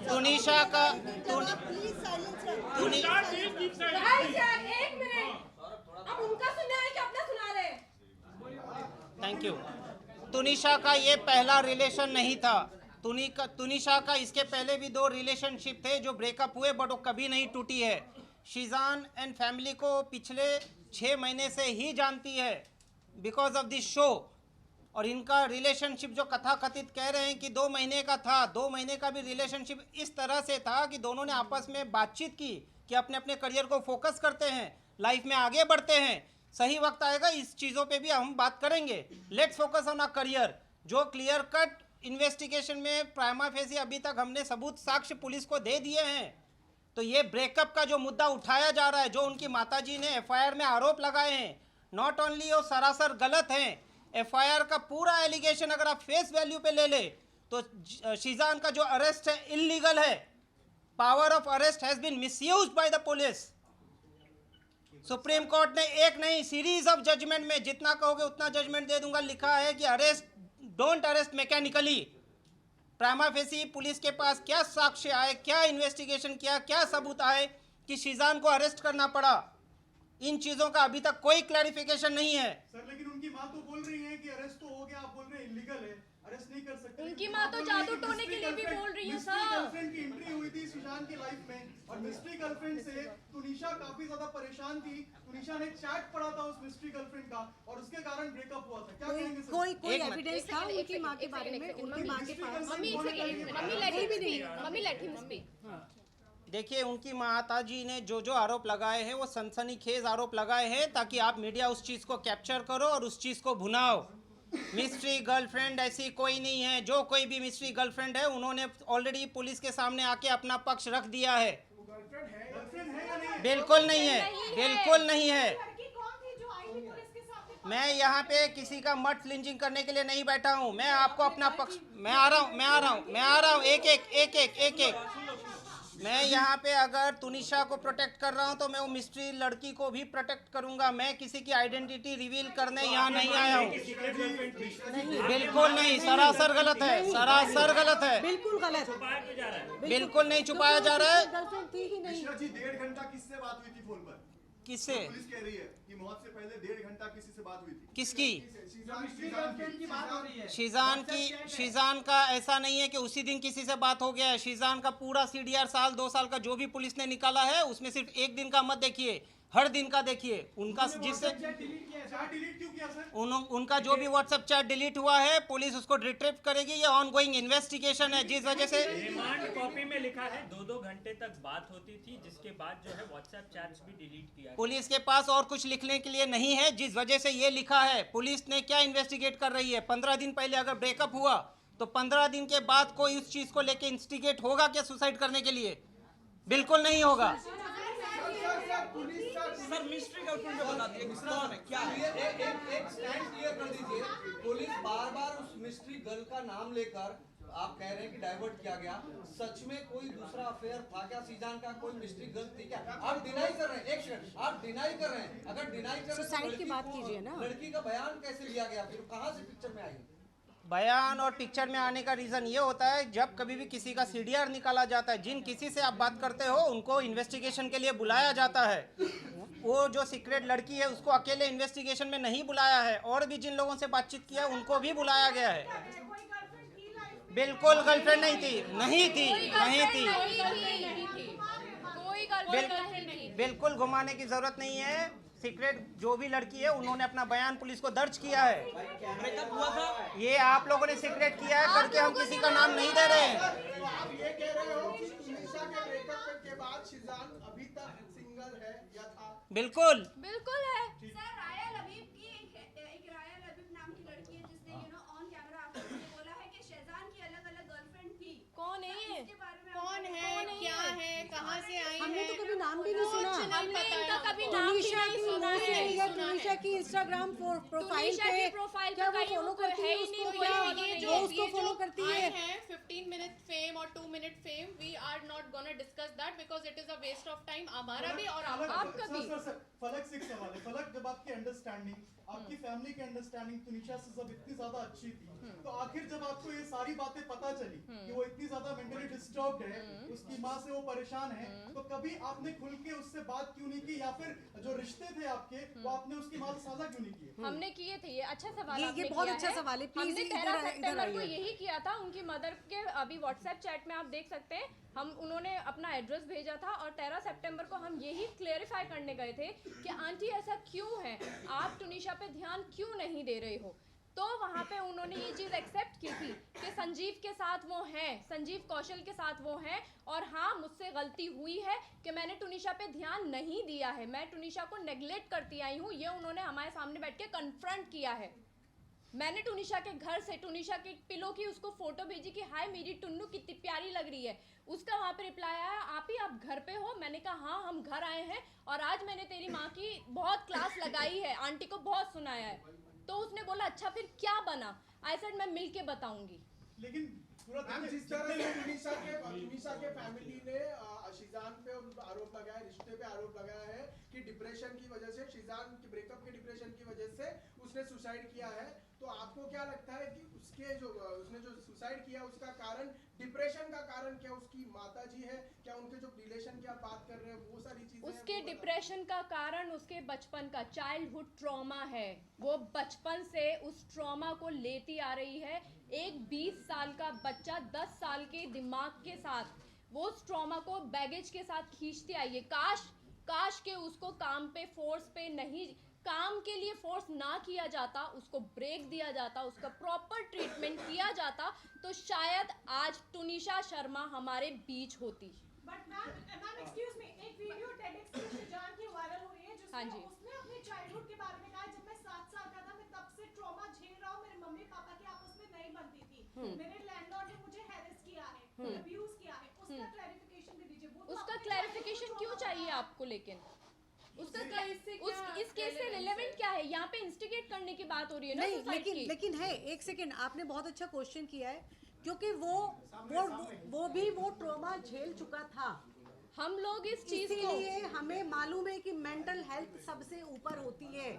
तुनिशा का Guys, यार, 1 मिनट। अब उनका सुनना है कि अपना सुना रहे हैं? Thank you. तुनिशा का ये पहला रिलेशन नहीं था। तुनिशा का इसके पहले भी 2 रिलेशनशिप थे जो ब्रेकअप हुए, बट वो कभी नहीं टूटी है। शीजान एंड फैमिली को पिछले 6 महीने से ही जानती है बिकॉज ऑफ दिस शो। और इनका रिलेशनशिप जो कथाकथित कह रहे हैं कि 2 महीने का था, 2 महीने का भी रिलेशनशिप इस तरह से था कि दोनों ने आपस में बातचीत की कि अपने अपने करियर को फोकस करते हैं, लाइफ में आगे बढ़ते हैं। सही वक्त आएगा इस चीज़ों पे भी हम बात करेंगे। Let's focus on a career. जो क्लियर कट इन्वेस्टिगेशन में प्राइमा फेसी अभी तक हमने सबूत साक्ष्य पुलिस को दे दिए हैं। तो ये ब्रेकअप का जो मुद्दा उठाया जा रहा है, जो उनकी माताजी ने एफआईआर में आरोप लगाए हैं, नॉट ओनली वो सरासर गलत हैं, एफआईआर का पूरा एलिगेशन अगर आप फेस वैल्यू पे ले ले तो शीजान का जो अरेस्ट है इल्लीगल है। Power of arrest has been misused by the police. Supreme court ने एक नहीं सीरीज ऑफ जजमेंट में, जितना कहोगे उतना जजमेंट दे दूंगा, लिखा है कि arrest, don't arrest mechanically. Prima police के पास क्या साक्ष्य आए, क्या इन्वेस्टिगेशन किया, क्या सबूत आए कि शीजान को अरेस्ट करना पड़ा, इन चीज़ों का अभी तक कोई क्लैरिफिकेशन नहीं है। सर लेकिन उनकी माँ तो बोल रही है कि अरेस्ट तो हो गया, आप बोल रहे हैं इलीगल है, अरेस्ट नहीं कर सकते। उनकी माँ तो जादू टोने के लिए भी बोल रही है सर। गर्लफ्रेंड की एंट्री हुई थी शीजान की लाइफ में और मिस्ट्री गर्लफ्रेंड से तुनिशा काफी ज्यादा परेशान थी। तुनिशा ने चैट पढ़ा था उस मिस्ट्री गर्लफ्रेंड का और उसके कारण ब्रेकअप हुआ था। क्या कहेंगे सर? कोई एक मिनट। एविडेंस था उनकी माँ के बारे में? उनकी माँ के पास मम्मी लेट हिम स्पीक। देखिए, उनकी माता जी ने जो जो आरोप लगाए हैं वो सनसनीखेज आरोप लगाए हैं ताकि आप मीडिया उस चीज़ को कैप्चर करो और उस चीज़ को भुनाओ। मिस्ट्री गर्लफ्रेंड ऐसी कोई नहीं है। जो कोई भी मिस्ट्री गर्लफ्रेंड है उन्होंने ऑलरेडी पुलिस के सामने आके अपना पक्ष रख दिया है। गर्लफ्रेंड है या नहीं? बिल्कुल नहीं है, बिल्कुल नहीं है। लड़की कौन थी जो आई थी पुलिस के सामने? मैं यहाँ पे किसी का मत लिंचिंग करने के लिए नहीं बैठा हूँ। मैं आपको अपना पक्ष, मैं आ रहा हूँ एक मैं यहाँ पे अगर तुनिशा को प्रोटेक्ट कर रहा हूँ तो मैं वो मिस्ट्री लड़की को भी प्रोटेक्ट करूँगा। मैं किसी की आइडेंटिटी रिवील करने यहाँ नहीं आया हूँ। बिल्कुल नहीं, सरासर गलत है, सरासर गलत है, बिल्कुल गलत, बिल्कुल नहीं छुपाया जा रहा है। गर्लफ्रेंड थी ही नहीं। मिश्रा जी 1.5 घंटा किससे बात हुई थी फोन पर? किससे? पुलिस कह रही है कि मौत से पहले 1.5 घंटा किसी से बात हुई थी। किसकी? शीजान की। शीजान का ऐसा नहीं है कि उसी दिन किसी से बात हो गया है। शीजान का पूरा सीडीआर साल 2 साल का जो भी पुलिस ने निकाला है उसमें सिर्फ एक दिन का मत देखिए, हर दिन का देखिए। उनका जिससे डिलीट क्यों किया सर? उनका जो भी व्हाट्सएप चैट डिलीट हुआ है पुलिस उसको रिट्रीव करेगी। ये ऑनगोइंग इन्वेस्टिगेशन है, जिस वजह से रिमांड कॉपी में लिखा है 2-2 घंटे तक बात होती थी, जिसके बाद जो है व्हाट्सएप चैट्स भी डिलीट किया। पुलिस के पास और कुछ लिखने के लिए नहीं है, जिस वजह से ये लिखा है। पुलिस ने क्या इन्वेस्टिगेट कर रही है? 15 दिन पहले अगर ब्रेकअप हुआ तो 15 दिन के बाद कोई उस चीज को लेके इंस्टिगेट होगा क्या सुसाइड करने के लिए? बिल्कुल नहीं होगा। सर मिस्ट्री गर्लफ्रेंड जो बताती है कौन है, क्या है? एक स्टैंड क्लियर कर दीजिए। पुलिस बार-बार उस मिस्ट्री गर्ल का नाम लेकर आप कह रहे हैं कि डाइवर्ट किया गया। सच में कोई दूसरा अफेयर था क्या शीजान का? कोई मिस्ट्री गर्ल थी क्या? आप डिनाई कर रहे हैं। एक सेकंड, आप डिनाई कर रहे हैं। अगर डिनाई कर रहे हैं सुसाइड की बात कीजिए ना। लड़की का बयान कैसे लिया गया, फिर कहां से पिक्चर में आई? बयान और पिक्चर में आने का रीज़न ये होता है जब कभी भी किसी का सीडीआर निकाला जाता है, जिन किसी से आप बात करते हो उनको इन्वेस्टिगेशन के लिए बुलाया जाता है। वो जो सीक्रेट लड़की है उसको अकेले इन्वेस्टिगेशन में नहीं बुलाया है, और भी जिन लोगों से बातचीत किया उनको भी बुलाया गया है। बिल्कुल गर्लफ्रेंड नहीं थी, नहीं थी, नहीं थी। कोई गर्लफ्रेंड नहीं थी। बिल्कुल घुमाने की जरूरत नहीं है। सीक्रेट जो भी लड़की है उन्होंने अपना बयान पुलिस को दर्ज किया है। ब्रेकअप हुआ था, ये आप लोगों ने सीक्रेट किया है करके हम किसी का नाम नहीं दे रहे हैं। आप ये कह रहे हो कि तुनिशा के ब्रेकअप के बाद शीजान अभी तक सिंगल है या था? बिल्कुल बिल्कुल है। सर राया लबीब की एक राया लबीब नाम की लड़की है जिसने ऑन कैमरा आपको बोला है कि शहजान की अलग-अलग गर्लफ्रेंड थी। कौन है ये? इसके बारे में कौन है, क्या है, कहाँ से आई हमने है? तो कभी नाम भी नहीं सुना। हमने इनका कभी नाम भी तुनिशा नहीं की सुना मुंह से है। या तुनिशा की इंस्टाग्राम प्रोफाइल तुनिशा पे की प्रोफाइल क्या पे वो कहीं फॉलो कोई करती है है ही उसको? नहीं, क्या कोई ये वो उसको फॉलो करती आए है? हैं 15 मिनट फेम और 2 minute fame, we are not gonna discuss that because it is a waste of time हमारा भी और आपका भी। सर फलक से एक सवाल है। फलक, जब आपकी अंडरस्टैंडिंग, आपकी फैमिली की अंडरस्टैंडिंग तुनिशा से सब इतनी ज्यादा अच्छी थी, तो आखिर जब आपको ये सारी बातें पता चली कि वो इतनी ज्यादा मेंटली डिस्टर्ब्ड है, उसकी माँ से वो परेशान है, तो कभी आपने खुल के उससे बात क्यों नहीं की, या फिर जो रिश्ते थे आपके वो आपने उसकी माँ से साझा क्यों नहीं किए? हमने किए थे। ये अच्छा सवाल ये आपने बहुत किया अच्छा सवाल है। प्लीज हमने इधर 13 सितंबर को आइए। यही किया था। उनकी मदर के अभी व्हाट्सएप चैट में आप देख सकते हैं, हम उन्होंने अपना एड्रेस भेजा था और 13 सितंबर को हम यही क्लेरिफाई करने गए थे कि आंटी ऐसा क्यों है, आप तुनिशा पे ध्यान क्यों नहीं दे रहे हो। तो वहाँ पे उन्होंने ये चीज़ एक्सेप्ट की थी कि संजीव के साथ वो हैं, संजीव कौशल के साथ वो हैं, और हाँ मुझसे गलती हुई है कि मैंने तुनिशा पे ध्यान नहीं दिया है, मैं तुनिशा को नेग्लेक्ट करती आई हूँ। ये उन्होंने हमारे सामने बैठ के कन्फ्रंट किया है। मैंने तुनिशा के घर से तुनिशा के पिलो की उसको फोटो भेजी कि हाय मेरी टुन्नू कितनी प्यारी लग रही है। उसका वहाँ पे रिप्लाई आया, आप ही आप घर पे हो? मैंने कहा हाँ हम घर आए हैं और आज मैंने तेरी माँ की बहुत क्लास लगाई है, आंटी को बहुत सुनाया है। तो उसने बोला अच्छा फिर क्या बना? आई सेड मैं मिल के बताऊंगी। लेकिन पूरा जिस तरह से तुनिशा के फैमिली ने शीजान पे आरोप लगाया, रिश्ते पे आरोप लगाया है कि डिप्रेशन की वजह से, शीजान की ब्रेकअप के डिप्रेशन की वजह से उसने सुसाइड किया है, तो आपको क्या लगता है कि उसके जो उसने जो सुसाइड किया उसका कारण डिप्रेशन का कारण क्या उसकी माताजी है क्या उनके जो रिलेशन की आप बात कर रहे हैं वो सारी चीजें उसके डिप्रेशन का कारण उसके बचपन का चाइल्डहुड ट्रॉमा है। वो बचपन से उस ट्रॉमा को लेती आ रही है। एक 20 साल का बच्चा 10 साल के दिमाग के साथ वो उस ट्रॉमा को बैगेज के साथ खींचते आई है। काश के उसको काम पे फोर्स पे नहीं, काम के लिए फोर्स ना किया जाता, उसको ब्रेक दिया जाता, उसका प्रॉपर ट्रीटमेंट किया जाता, तो शायद आज टुनिशा शर्मा हमारे बीच होती। बट मैम एक्सक्यूज मी, एक वीडियो टेडएक्स पे शिजान की वायरल हो रही है जिसमें हाँ जी। उसने अपने चाइल्डहुड के बारे में कहा, जब मैं 7 साल का था मैं तब से ट्रॉमा झेल रहा हूँ, मेरे मम्मी पापा की आपस में नहीं बनती थी, मेरे लैंडलॉर्ड ने मुझे हैरेस किया है, अब्यूज किया है। उसका क्लैरिफिकेशन दे दीजिए। वो तो उसका अपने क्लैरिफिकेशन childhood क्यों trauma चाहिए बताया। आपको? लेकिन उसका इस केस से रिलेवेंट क्या है? यहाँ पे इंस्टिगेट करने की बात हो रही है ना नहीं, सुसाइड की। लेकिन है, एक सेकेंड, आपने बहुत अच्छा क्वेश्चन किया है, क्योंकि वो भी वो ट्रॉमा झेल चुका था। हम लोग इस चीज को, इसीलिए हमें मालूम है कि मेंटल हेल्थ सबसे ऊपर होती है।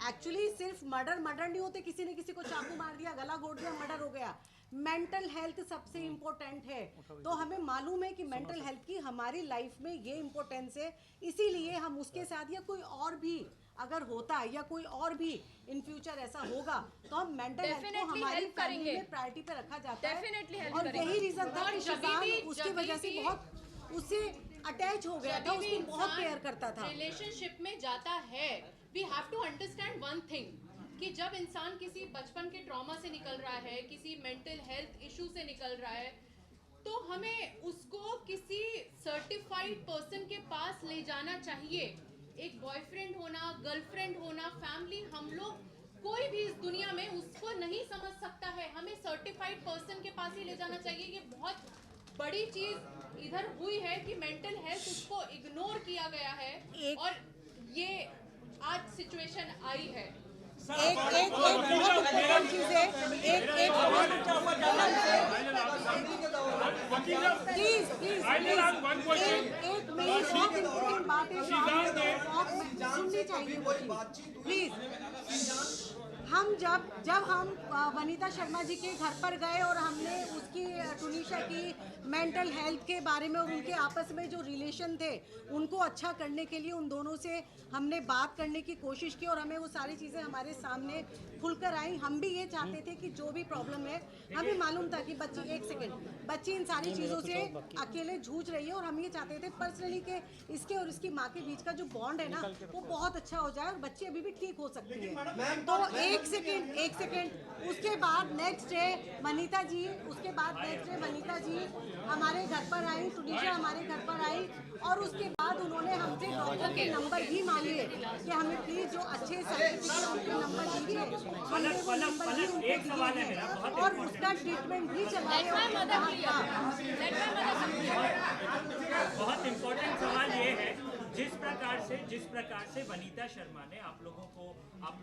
एक्चुअली सिर्फ मर्डर नहीं होते, किसी ने किसी को चाकू मार दिया, गला घोट दिया, मर्डर हो गया। मेंटल हेल्थ सबसे इम्पोर्टेंट है। तो हमें मालूम है कि मेंटल हेल्थ की हमारी लाइफ में ये इम्पोर्टेंस है, इसीलिए हम उसके साथ या कोई और भी अगर होता है या कोई और भी इन फ्यूचर ऐसा होगा तो हम मेंटल हेल्थ को Definitely हमारी help फैमिली करेंगे। में प्रायोरिटी पे रखा जाता Definitely है। help और करेंगे। यही रीजन था और कि जब शिजान भी- उसकी जब वजह से भी- बहुत उससे अटैच हो गया था, उसको बहुत केयर करता था। रिलेशनशिप में जाता है, we have to understand one thing कि जब इंसान किसी बचपन के ट्रॉमा से निकल रहा है, किसी मेंटल हेल्थ इशू से निकल रहा है, तो हमें उसको किसी सर्टिफाइड पर्सन के पास ले जाना चाहिए। एक बॉयफ्रेंड होना, गर्लफ्रेंड होना, फैमिली, हम लोग कोई भी इस दुनिया में उसको नहीं समझ सकता है, हमें सर्टिफाइड पर्सन के पास ही ले जाना चाहिए। ये बहुत बड़ी चीज इधर हुई है कि मेंटल हेल्थ उसको इग्नोर किया गया है और ये आज सिचुएशन आई है। एक बहुत इम्पोर्टेंट चीज है, प्लीज एक मेरी बहुत इम्पोर्टेंट बात है, सुननी चाहिए प्लीज। हम जब हम वनीता शर्मा जी के घर पर गए और हमने उसकी टुनिशा की मेंटल हेल्थ के बारे में और उनके आपस में जो रिलेशन थे उनको अच्छा करने के लिए उन दोनों से हमने बात करने की कोशिश की और हमें वो सारी चीज़ें हमारे सामने खुलकर आई। हम भी ये चाहते थे कि जो भी प्रॉब्लम है, हमें मालूम था कि बच्ची इन सारी चीज़ों से अकेले जूझ रही है और हम ये चाहते थे पर्सनली कि इसके और इसकी माँ के बीच का जो बॉन्ड है ना वो बहुत अच्छा हो जाए और बच्ची अभी भी ठीक हो सकती है। तो एक सेकेंड उसके बाद नेक्स्ट डे वनीता जी हमारे घर पर आई, टुनिशा हमारे घर पर आई और उसके बाद उन्होंने हमसे डॉक्टर के नंबर भी मांगे कि हमें प्लीज जो अच्छे सर्टिफिकेट नंबर दीजिए। हमने वो नंबर भी उनको दिए और उसका ट्रीटमेंट भी चलाया। बहुत इम्पोर्टेंट सवाल ये है, जिस प्रकार से वनीता शर्मा ने आप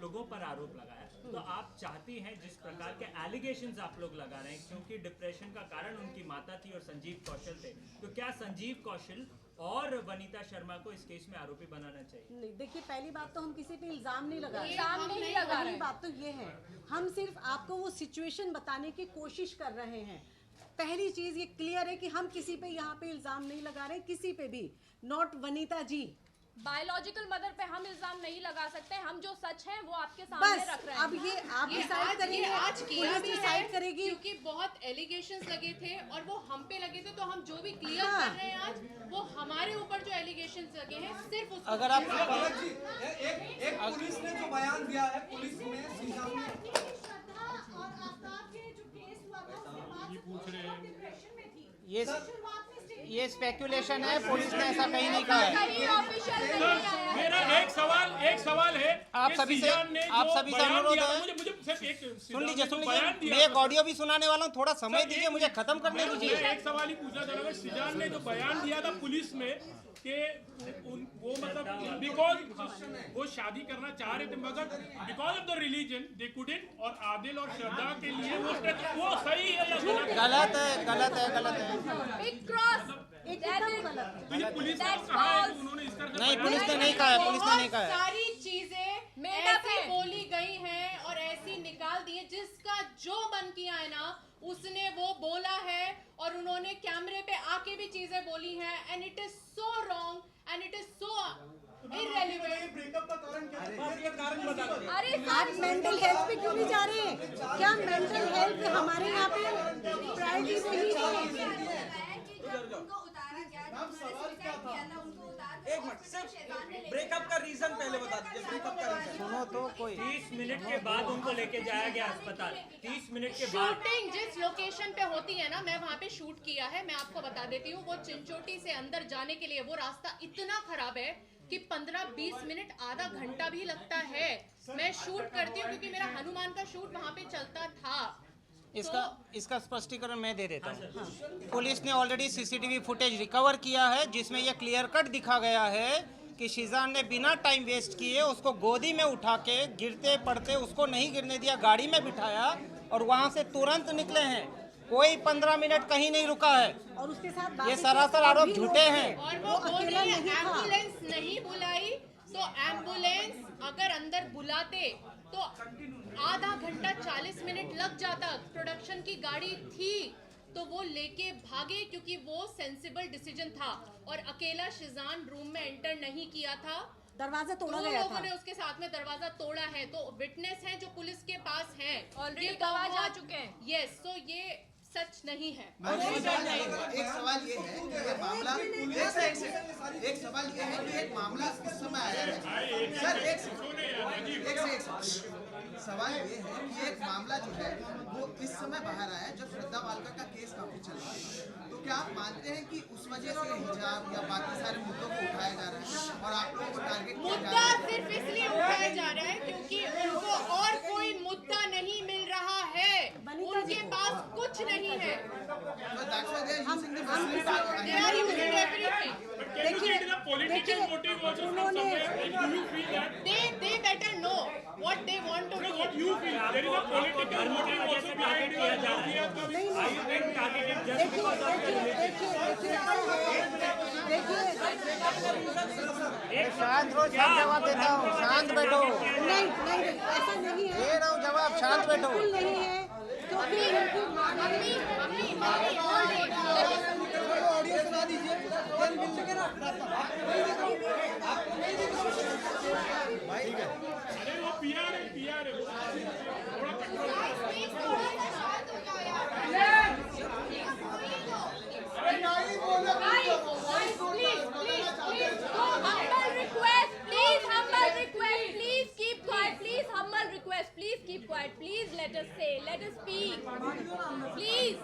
लोगों पर आरोप लगाया, तो आप चाहती हैं जिस प्रकार के एलिगेशंस आप लोग लगा रहे हैं, क्योंकि डिप्रेशन का कारण उनकी माता थी और संजीव कौशल थे, तो क्या संजीव कौशल और वनीता शर्मा को इस केस में आरोपी बनाना चाहिए? नहीं, देखिए पहली बात तो हम किसी पे इल्जाम नहीं लगा रहे। पहली बात तो ये है, हम सिर्फ आपको वो सिचुएशन बताने की कोशिश कर रहे हैं। पहली चीज ये क्लियर है कि हम किसी पे यहाँ पे इल्जाम नहीं लगा रहे, किसी पे भी, not Vanita ji. Biological mother पे हम इल्जाम नहीं लगा सकते, हम जो सच है वो आपके सामने रख रहे हैं। अब ये आप डिसाइड करेंगे, आज किया भी डिसाइड करेगी, क्योंकि बहुत एलिगेशंस लगे थे और वो हम पे लगे थे, तो हम जो भी क्लियर कर रहे हैं आज, वो हमारे ऊपर जो एलिगेशंस लगे हैं सिर्फ उसको अगर आप एक पुलिस ने जो बयान दिया है, पुलिस में सीजान ने श्रद्धा और आफ्ताब के जो केस हुआ था उसके बाद डिप्रेशन में थी। ये स्पेकुलेशन है, पुलिस ने ऐसा कहीं नहीं कहा है। मेरा एक सवाल है, आप सभी से अनुरोध है, मुझे सिर्फ एक सुन लीजिए, मैं एक ऑडियो भी सुनाने वाला हूँ, थोड़ा समय दीजिए, मुझे खत्म करने दीजिए। एक सवाल ही पूछना चाह रहा हूँ, सिजान ने जो बयान दिया था पुलिस में कि वो मतलब बिकॉज वो शादी करना चाह रहे थे मगर because of the religion they couldn't, और आदिल और श्रद्धा के लिए वो सही है या गलत है? बिग क्रॉस तो ये पुलिस ने कहा है कि उन्होंने इसका नहीं, पुलिस ने नहीं कहा है, सारी चीजें ऐसी बोली गई हैं और ऐसी निकाल दी है जिसका जो मन किया है ना उसने वो बोला है, और उन्होंने कैमरे पे आके भी चीजें बोली हैं, and it is so wrong and it is so irrelevant. Breakup का कारण क्या है? ये कारण बता दो। अरे आप मेंटल हेल्थ पे क्यों नहीं जा रहे हैं? क्या मेंटल हेल्थ हमारे यहाँ पे प्रायोरिटी नहीं है? एक मिनट, सिर्फ ब्रेकअप का रीजन पहले बता दीजिए। ब्रेकअप का रीजन सुनो तो कोई 30 मिनट के बाद उनको लेके जाया गया अस्पताल। 30 मिनट के बाद शूटिंग जिस लोकेशन पे होती है ना, मैं वहाँ पे शूट किया है, मैं आपको बता देती हूँ। वो चिंचोटी से अंदर जाने के लिए वो रास्ता इतना खराब है कि 15-20 मिनट आधा घंटा भी लगता है। मैं शूट करती हूँ क्योंकि मेरा हनुमान का शूट वहाँ पे चलता था। इसका स्पष्टीकरण मैं दे देता हूँ। पुलिस ने ऑलरेडी सीसीटीवी फुटेज रिकवर किया है, जिसमें यह क्लियर कट दिखा गया है कि शीजान ने बिना टाइम वेस्ट किए उसको गोदी में उठा के गिरते पड़ते उसको नहीं गिरने दिया, गाड़ी में बिठाया और वहाँ से तुरंत निकले हैं। कोई 15 मिनट कहीं नहीं रुका है। और उसके साथ ये सरासर आरोप झूठे हैं। और वो बोली एम्बुलेंस नहीं बुलाई, तो एम्बुलेंस अगर अंदर बुलाते तो आधा घंटा 40 मिनट लग जाता। प्रोडक्शन की गाड़ी थी तो वो लेके भागे क्योंकि वो सेंसिबल डिसीजन था, और अकेला शिजान रूम में एंटर नहीं किया था, दरवाजा तोड़ा दो गया लोगों था। ने उसके साथ में दरवाजा तोड़ा है। तो विटनेस हैं जो पुलिस के पास हैं, ऑलरेडी गवाह जा चुके हैं। यस, तो ये सच नहीं है। एक सवाल ये है कि ये मामला एक सवाल ये है कि एक मामला किस समय आया है सर? एक सवाल ये है कि एक मामला जो है वो इस समय बाहर आया है जब श्रद्धा वालका का केस काफी चल रहा है। तो क्या आप मानते हैं कि उस वजह से हिजाब या बाकी सारे मुद्दों को उठाया जा रहा है और आप लोगों को टारगेट किया जा रहा है? मुद्दा सिर्फ इसलिए उठाया जा रहा है क्योंकि उनको और कोई मुद्दा नहीं मिल रहा है, उनके पास कुछ नहीं है। They are using everything. They better know what they want to do. What you feel? There is a political motive also behind किया जा रहा है। Are you being targeted just because of your religion? शांत रहो, शांत जवाब देता हूँ। शांत बैठो। नहीं नहीं, ऐसा नहीं है। दे रहा हूँ जवाब, शांत बैठो। बिल्कुल नहीं है, क्योंकि उनकी ऑडियो सुना दीजिए। फिर मिल सके ना। अरे वो पीआर है थोड़ा control. Please keep quiet. Please let us say. Let us speak. Please.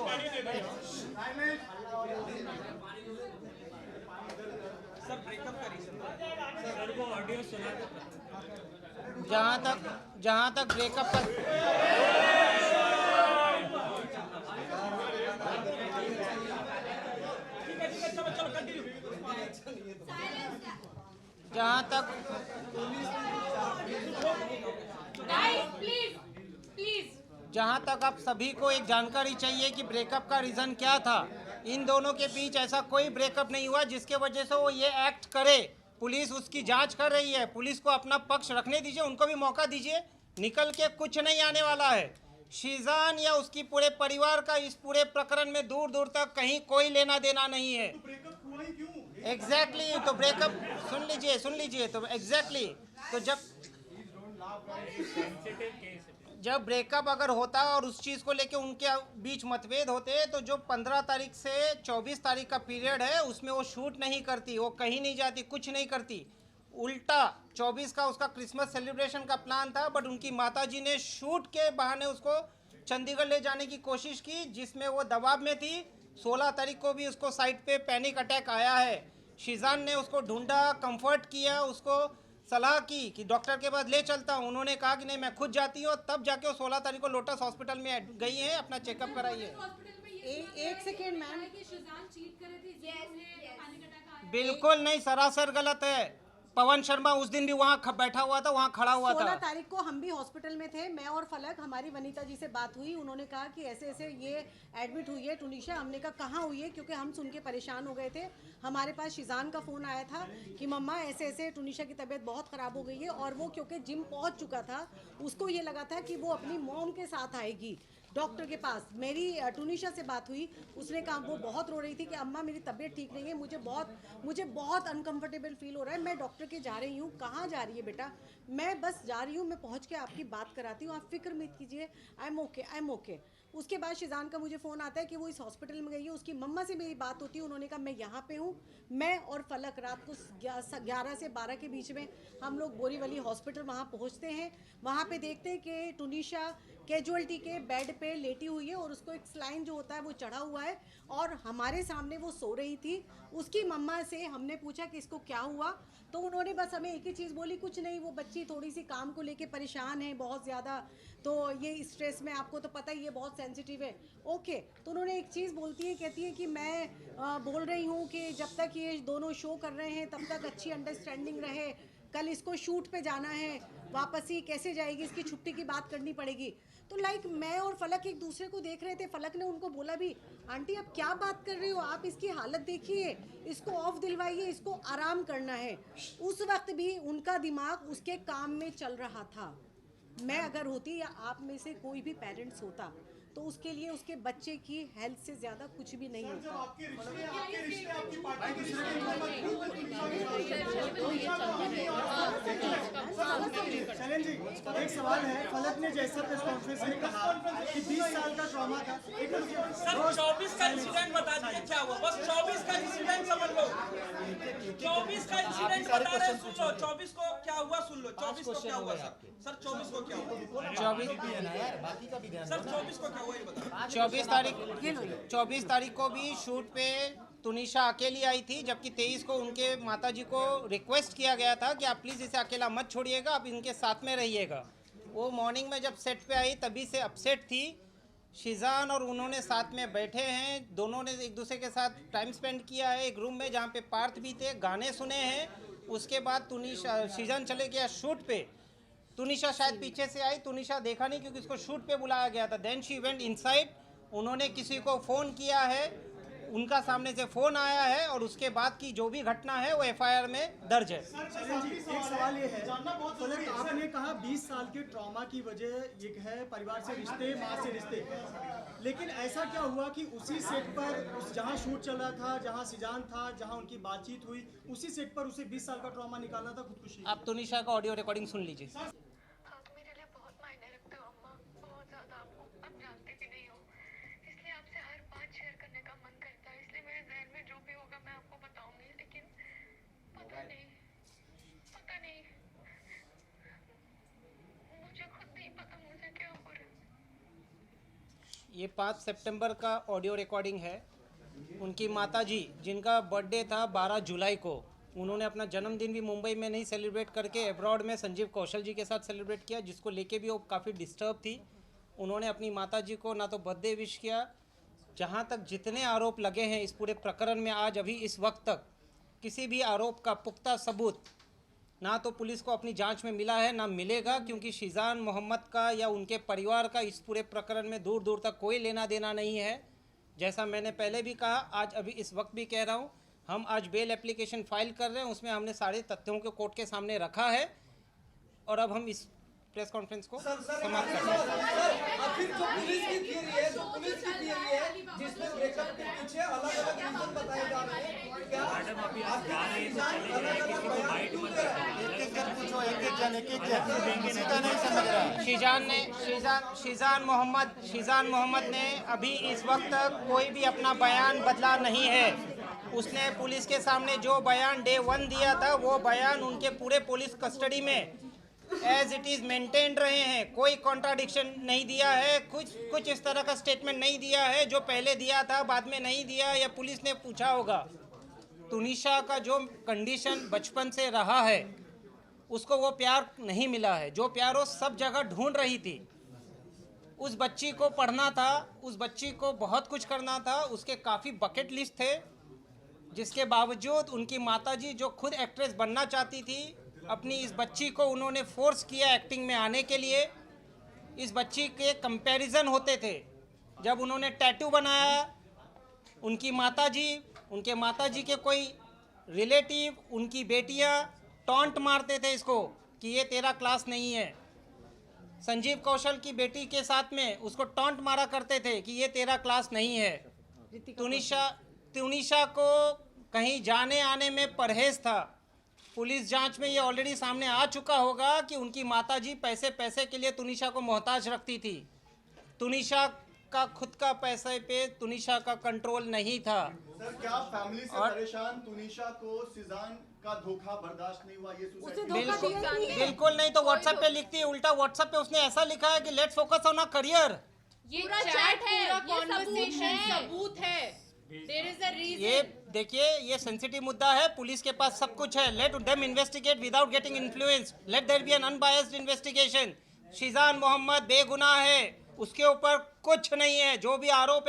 पानी दे दो। सर ब्रेकअप का रीजन सर वो ऑडियो सुना दो। जहाँ तक ब्रेकअप का चलो कंटिन्यू। जहाँ तक जहाँ तक आप सभी को एक जानकारी चाहिए कि ब्रेकअप का रीज़न क्या था। इन दोनों के बीच ऐसा कोई ब्रेकअप नहीं हुआ जिसके वजह से वो ये एक्ट करे। पुलिस उसकी जांच कर रही है, पुलिस को अपना पक्ष रखने दीजिए, उनको भी मौका दीजिए। निकल के कुछ नहीं आने वाला है। शीजान या उसकी पूरे परिवार का इस पूरे प्रकरण में दूर दूर तक कहीं कोई लेना देना नहीं है। एग्जैक्टली तो ब्रेकअप सुन लीजिए तो एग्जैक्टली तो जब ब्रेकअप अगर होता और उस चीज़ को लेके उनके बीच मतभेद होते तो जो 15 तारीख से 24 तारीख का पीरियड है उसमें वो शूट नहीं करती, वो कहीं नहीं जाती, कुछ नहीं करती। उल्टा 24 का उसका क्रिसमस सेलिब्रेशन का प्लान था, बट उनकी माताजी ने शूट के बहाने उसको चंडीगढ़ ले जाने की कोशिश की, जिसमें वो दबाव में थी। 16 तारीख को भी उसको साइट पे पैनिक अटैक आया है। शीजान ने उसको ढूंढा, कंफर्ट किया, उसको सलाह की कि डॉक्टर के पास ले चलता हूँ। उन्होंने कहा कि नहीं मैं खुद जाती हूँ, तब जाके वो 16 तारीख को लोटस हॉस्पिटल में गई हैं, अपना चेकअप कराई है। एक सेकेंड मैम, बिल्कुल नहीं, सरासर गलत है। पवन शर्मा उस दिन भी वहाँ बैठा हुआ था, वहाँ खड़ा हुआ 16 था। तारीख को हम भी हॉस्पिटल में थे, मैं और फलक, हमारी वनीता जी से बात हुई, उन्होंने कहा कि ऐसे ऐसे ये एडमिट हुई है टुनीशा। हमने कहा कहाँ हुई है, क्योंकि हम सुन के परेशान हो गए थे। हमारे पास शिजान का फ़ोन आया था कि मम्मा ऐसे ऐसे टुनीशा की तबीयत बहुत ख़राब हो गई है, और वो क्योंकि जिम पहुँच चुका था, उसको ये लगा था कि वो अपनी मॉम के साथ आएगी डॉक्टर के पास। मेरी टुनीशा से बात हुई, उसने कहा, वो बहुत रो रही थी कि अम्मा मेरी तबीयत ठीक नहीं है, मुझे बहुत अनकंफर्टेबल फील हो रहा है, मैं डॉक्टर के जा रही हूँ। कहाँ जा रही है बेटा? मैं बस जा रही हूँ, मैं पहुँच के आपकी बात कराती हूँ, आप फिक्र मत कीजिए, आई एम ओके। उसके बाद शिजान का मुझे फ़ोन आता है कि वो इस हॉस्पिटल में गई है, उसकी मम्मा से मेरी बात होती है, उन्होंने कहा मैं यहाँ पे हूँ। मैं और फलक रात को 11 से 12 के बीच में हम लोग बोरीवली हॉस्पिटल वहाँ पहुँचते हैं। वहाँ पे देखते हैं कि टुनीशा कैजुअल्टी के बेड पे लेटी हुई है और उसको एक स्लाइन जो होता है वो चढ़ा हुआ है, और हमारे सामने वो सो रही थी। उसकी मम्मा से हमने पूछा कि इसको क्या हुआ, तो उन्होंने बस हमें एक ही चीज़ बोली, कुछ नहीं, वो बच्ची थोड़ी सी काम को लेके परेशान है बहुत ज़्यादा, तो ये स्ट्रेस में, आपको तो पता ही है बहुत सेंसिटिव है। ओके, तो उन्होंने एक चीज़ बोलती है, कहती है कि मैं बोल रही हूँ कि जब तक ये दोनों शो कर रहे हैं तब तक अच्छी अंडरस्टैंडिंग रहे, कल इसको शूट पे जाना है, वापस ही कैसे जाएगी, इसकी छुट्टी की बात करनी पड़ेगी। तो मैं और फलक एक दूसरे को देख रहे थे। फलक ने उनको बोला भी, आंटी आप क्या बात कर रही हो, आप इसकी हालत देखिए, इसको ऑफ दिलवाइए, इसको आराम करना है। उस वक्त भी उनका दिमाग उसके काम में चल रहा था। मैं अगर होती या आप में से कोई भी पेरेंट्स होता तो उसके लिए उसके बच्चे की हेल्थ से ज़्यादा कुछ भी नहीं होता। शैलेन जी, एक सवाल है। फलक ने जैसा प्रेस कॉन्फ्रेंस में कहा कि 20 साल का ट्रॉमा था, सर 24 का इंसिडेंट बता दीजिए क्या हुआ, बस 24 का इंसिडेंट समझ लो, 24 का इंसिडेंट बता रहे, सुन लो 24 को क्या हुआ, सुन लो 24 को क्या हुआ सर 24 को क्या हुआ, 24 को क्या हुआ ये बता। 24 तारीख को भी शूट पे तुनिशा अकेली आई थी, जबकि 23 को उनके माताजी को रिक्वेस्ट किया गया था कि आप प्लीज़ इसे अकेला मत छोड़िएगा, आप इनके साथ में रहिएगा। वो मॉर्निंग में जब सेट पे आई तभी से अपसेट थी। शिजान और उन्होंने साथ में बैठे हैं, दोनों ने एक दूसरे के साथ टाइम स्पेंड किया है एक रूम में जहाँ पे पार्थ भी थे, गाने सुने हैं। उसके बाद शिजान चले गया शूट पे। तुनिशा शायद पीछे से आई, तुनिशा देखा नहीं क्योंकि उसको शूट पे बुलाया गया था। देन शी वेंट इनसाइड, उन्होंने किसी को फ़ोन किया है, उनका सामने से फ़ोन आया है, और उसके बाद की जो भी घटना है वो एफआईआर में दर्ज है। एक सवाल ये है, फलक आपने कहा 20 साल के ट्रॉमा की वजह ये है परिवार से रिश्ते, माँ से रिश्ते, लेकिन ऐसा क्या हुआ कि उसी सेट पर जहाँ शूट चल रहा था, जहाँ शिजान था, जहाँ उनकी बातचीत हुई, उसी सेट पर उसे 20 साल का ट्रॉमा निकालना था खुदकुशी? आप तुनिशा का ऑडियो रिकॉर्डिंग सुन लीजिए। ये 5 सितंबर का ऑडियो रिकॉर्डिंग है। उनकी माताजी, जिनका बर्थडे था 12 जुलाई को, उन्होंने अपना जन्मदिन भी मुंबई में नहीं सेलिब्रेट करके अब्रॉड में संजीव कौशल जी के साथ सेलिब्रेट किया, जिसको लेके भी वो काफ़ी डिस्टर्ब थी। उन्होंने अपनी माताजी को ना तो बर्थडे विश किया। जहाँ तक जितने आरोप लगे हैं इस पूरे प्रकरण में, आज अभी इस वक्त तक किसी भी आरोप का पुख्ता सबूत ना तो पुलिस को अपनी जांच में मिला है, ना मिलेगा, क्योंकि शिजान मोहम्मद का या उनके परिवार का इस पूरे प्रकरण में दूर दूर तक कोई लेना देना नहीं है। जैसा मैंने पहले भी कहा, आज अभी इस वक्त भी कह रहा हूँ, हम आज बेल एप्लीकेशन फाइल कर रहे हैं, उसमें हमने सारे तथ्यों को कोर्ट के सामने रखा है, और अब हम इस प्रेस कॉन्फ्रेंस को समाप्त कर रहे हैं। आखिर जो पुलिस की थियरी है, जिसमें ब्रेकअप के पीछे अलग-अलग रीजन बताए जा रहे हैं, क्या शिजान मोहम्मद ने अभी इस वक्त तक कोई भी अपना बयान बदला नहीं है। उसने पुलिस के सामने जो बयान डे 1 दिया था, वो बयान उनके पूरे पुलिस कस्टडी में एज इट इज़ मेंटेन रहे हैं। कोई कॉन्ट्राडिक्शन नहीं दिया है, कुछ इस तरह का स्टेटमेंट नहीं दिया है जो पहले दिया था बाद में नहीं दिया, या पुलिस ने पूछा होगा। तुनिशा का जो कंडीशन बचपन से रहा है, उसको वो प्यार नहीं मिला है, जो प्यार वो सब जगह ढूंढ रही थी। उस बच्ची को पढ़ना था, उस बच्ची को बहुत कुछ करना था, उसके काफ़ी बकेट लिस्ट थे जिसके बावजूद उनकी माताजी जो खुद एक्ट्रेस बनना चाहती थी, अपनी इस बच्ची को उन्होंने फोर्स किया एक्टिंग में आने के लिए। इस बच्ची के कंपैरिजन होते थे। जब उन्होंने टैटू बनाया, उनके माताजी के कोई रिलेटिव, उनकी बेटियां टॉन्ट मारते थे इसको कि ये तेरा क्लास नहीं है। संजीव कौशल की बेटी के साथ में उसको टॉन्ट मारा करते थे कि ये तेरा क्लास नहीं है। तुनिशा को कहीं जाने आने में परहेज था। पुलिस जांच में ये ऑलरेडी सामने आ चुका होगा कि उनकी माताजी पैसे के लिए तुनिशा को मोहताज रखती थी। तुनिशा का खुद का पैसे पे तुनिशा का कंट्रोल नहीं था। सर, क्या फैमिली से परेशान तुनिशा को सिजान का धोखा बर्दाश्त नहीं हुआ? ये बिल्कुल नहीं। तो व्हाट्सएप पे लिखती है, उल्टा व्हाट्सएप पे उसने ऐसा लिखा है कि let's focus on a career. ये चैट है, पूरा कॉन्वर्सेशन सबूत है। There is a reason. ये देखिए, ये सेंसिटिव मुद्दा है। पुलिस के पास सब कुछ है। Let them investigate without getting influence. Let there be an unbiased investigation. Sheezan Mohammed बेगुनाह है, उसके ऊपर कुछ नहीं है। जो भी आरोप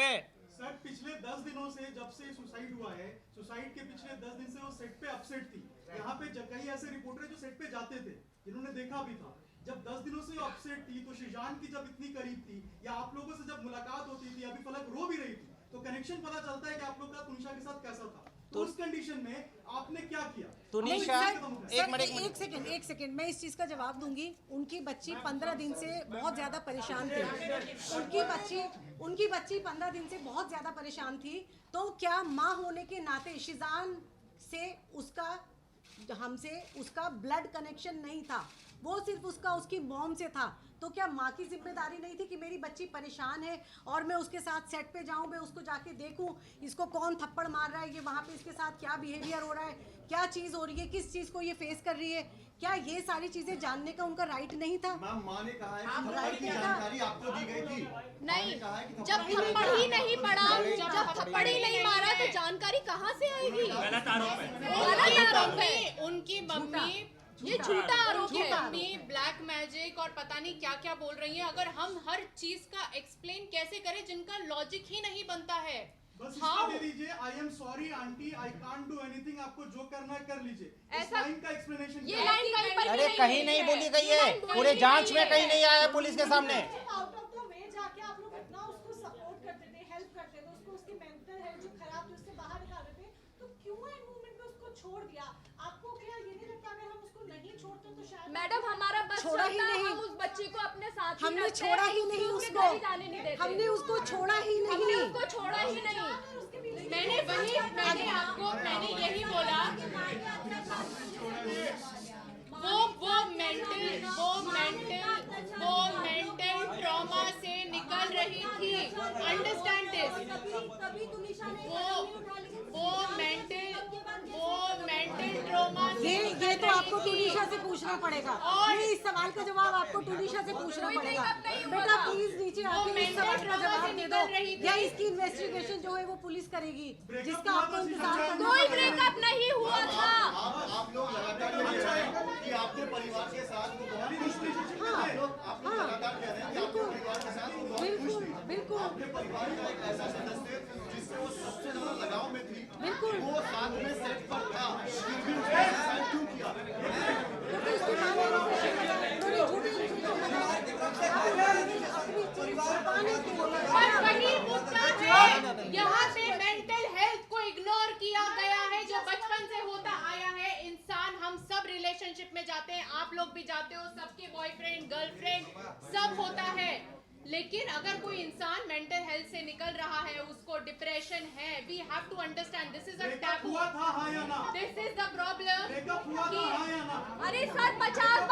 है। सर, पिछले 10 दिनों से जब से सुसाइड हुआ है, सुसाइड के पिछले 10 दिन से वो सेट पे अपसेट थी। यहाँ पे कई ऐसे रिपोर्टर जो सेट पे जाते थे, जिन्होंने देखा भी था। जब 10 दिनों से अपसेट थी, तो शिजान की जब इतनी करीब थी, या आप लोगों से जब मुलाकात होती थी, अभी फलक रो भी रही थी, तो कनेक्शन पता चलता है कि आप लोग का तुनिशा के साथ कैसा था। तो उस कंडीशन में आपने क्या किया? तुनिशा, एक सेकंड, मैं इस चीज का जवाब दूंगी। उनकी बच्ची 15 दिन से बहुत ज्यादा परेशान थी। उनकी बच्ची 15 दिन से बहुत ज्यादा परेशान थी। तो क्या माँ होने के नाते शिजान से हमसे उसका ब्लड कनेक्शन नहीं था, वो सिर्फ उसकी मॉम से था। तो क्या माँ की जिम्मेदारी नहीं थी कि मेरी बच्ची परेशान है और मैं उसके साथ सेट पे जाऊं, मैं उसको जाके देखूं, इसको कौन थप्पड़ मार रहा है, ये वहाँ पे इसके साथ क्या बिहेवियर हो रहा है, क्या चीज़ हो रही है, किस चीज़ को ये फेस कर रही है, क्या ये सारी चीजें जानने का उनका राइट नहीं था? मैम, माँ ने कहा है कि थप्पड़ की जानकारी आपको दी गई थी। नहीं, जब थप्पड़ ही नहीं पड़ा, जब थप्पड़ ही नहीं मारा तो जानकारी कहाँ से आएगी? गलत आरोप है। उनकी मम्मी, ये झूठा आरोप है। मम्मी ब्लैक मैजिक और पता नहीं क्या क्या बोल रही है। अगर हम हर चीज का एक्सप्लेन कैसे करें जिनका लॉजिक ही नहीं बनता है? बस इसका दे दीजिए, I am sorry aunty, I can't do anything, आपको जो करना है कर लीजिए। ऐसा लाइन का एक्सप्लेनेशन ये लाइन कहीं पर अरे कहीं नहीं बोली गई है, पूरे जांच में कहीं नहीं आया पुलिस के सामने। आउट ऑफ द वे जाके आप लोग इतना उसको सपोर्ट करते थे, हेल्प करते थे, उसको उसकी मेंटल हेल्थ जो खराब थी उससे बाहर निकालते थे, तो क्यों एंड मोमेंट पे उसको छोड़ दिया? आपको क्या ये नहीं लगता अगर हम उसको नहीं छोड़ते तो शायद? मैडम, हमारा बस छोड़ा ही नहीं, हम उस बच्ची को अपने साथ ही हमने रखते छोड़ा हैं, ही नहीं उसके उसको, घर ही जाने नहीं देते। हमने उसको छोड़ा ही नहीं, हमने उसको छोड़ा ही नहीं। मैंने यही बोला, वो मेंटल ट्रॉमा से निकल रही थी। Understand this. वो मेंटल ट्रॉमा ये तो आपको तुनिशा से पूछना पड़ेगा। ये इस सवाल का जवाब आपको तुनिशा से पूछना पड़ेगा। बेटा प्लीज नीचे आके इस सवाल का जवाब दे दो, या इसकी इन्वेस्टिगेशन जो है वो पुलिस करेगी, जिसका आपको इंतजार करना। कोई ब्रेकअप नहीं हुआ था। आप लोग लगातार कह रहे हैं कि आपके परिवार के साथ वो बहुत खुश थे। आप लोग लगातार कह रहे हैं कि आपके परिवार के साथ वो बहुत खुश थे। बिल्कुल, आपके परिवार का एक ऐसा सदस्य जिससे वो सबसे ज्यादा लगाव में थी, बिल्कुल, वो साथ में सेट पर था, फिर भी उसने सुसाइड क्यों किया? वही मुद्दा है। यहाँ पे मेंटल हेल्थ को इग्नोर किया गया है जो बचपन से होता आया है। इंसान, हम सब रिलेशनशिप में जाते हैं, आप लोग भी जाते हो, सबके बॉयफ्रेंड गर्लफ्रेंड सब होता है। लेकिन अगर कोई इंसान मेंटल हेल्थ से निकल रहा है, उसको डिप्रेशन है, we have to understand this is a taboo. हुआ था हाँ या ना? This is the problem. Breakup हुआ था हाँ या ना? अरे सर, 50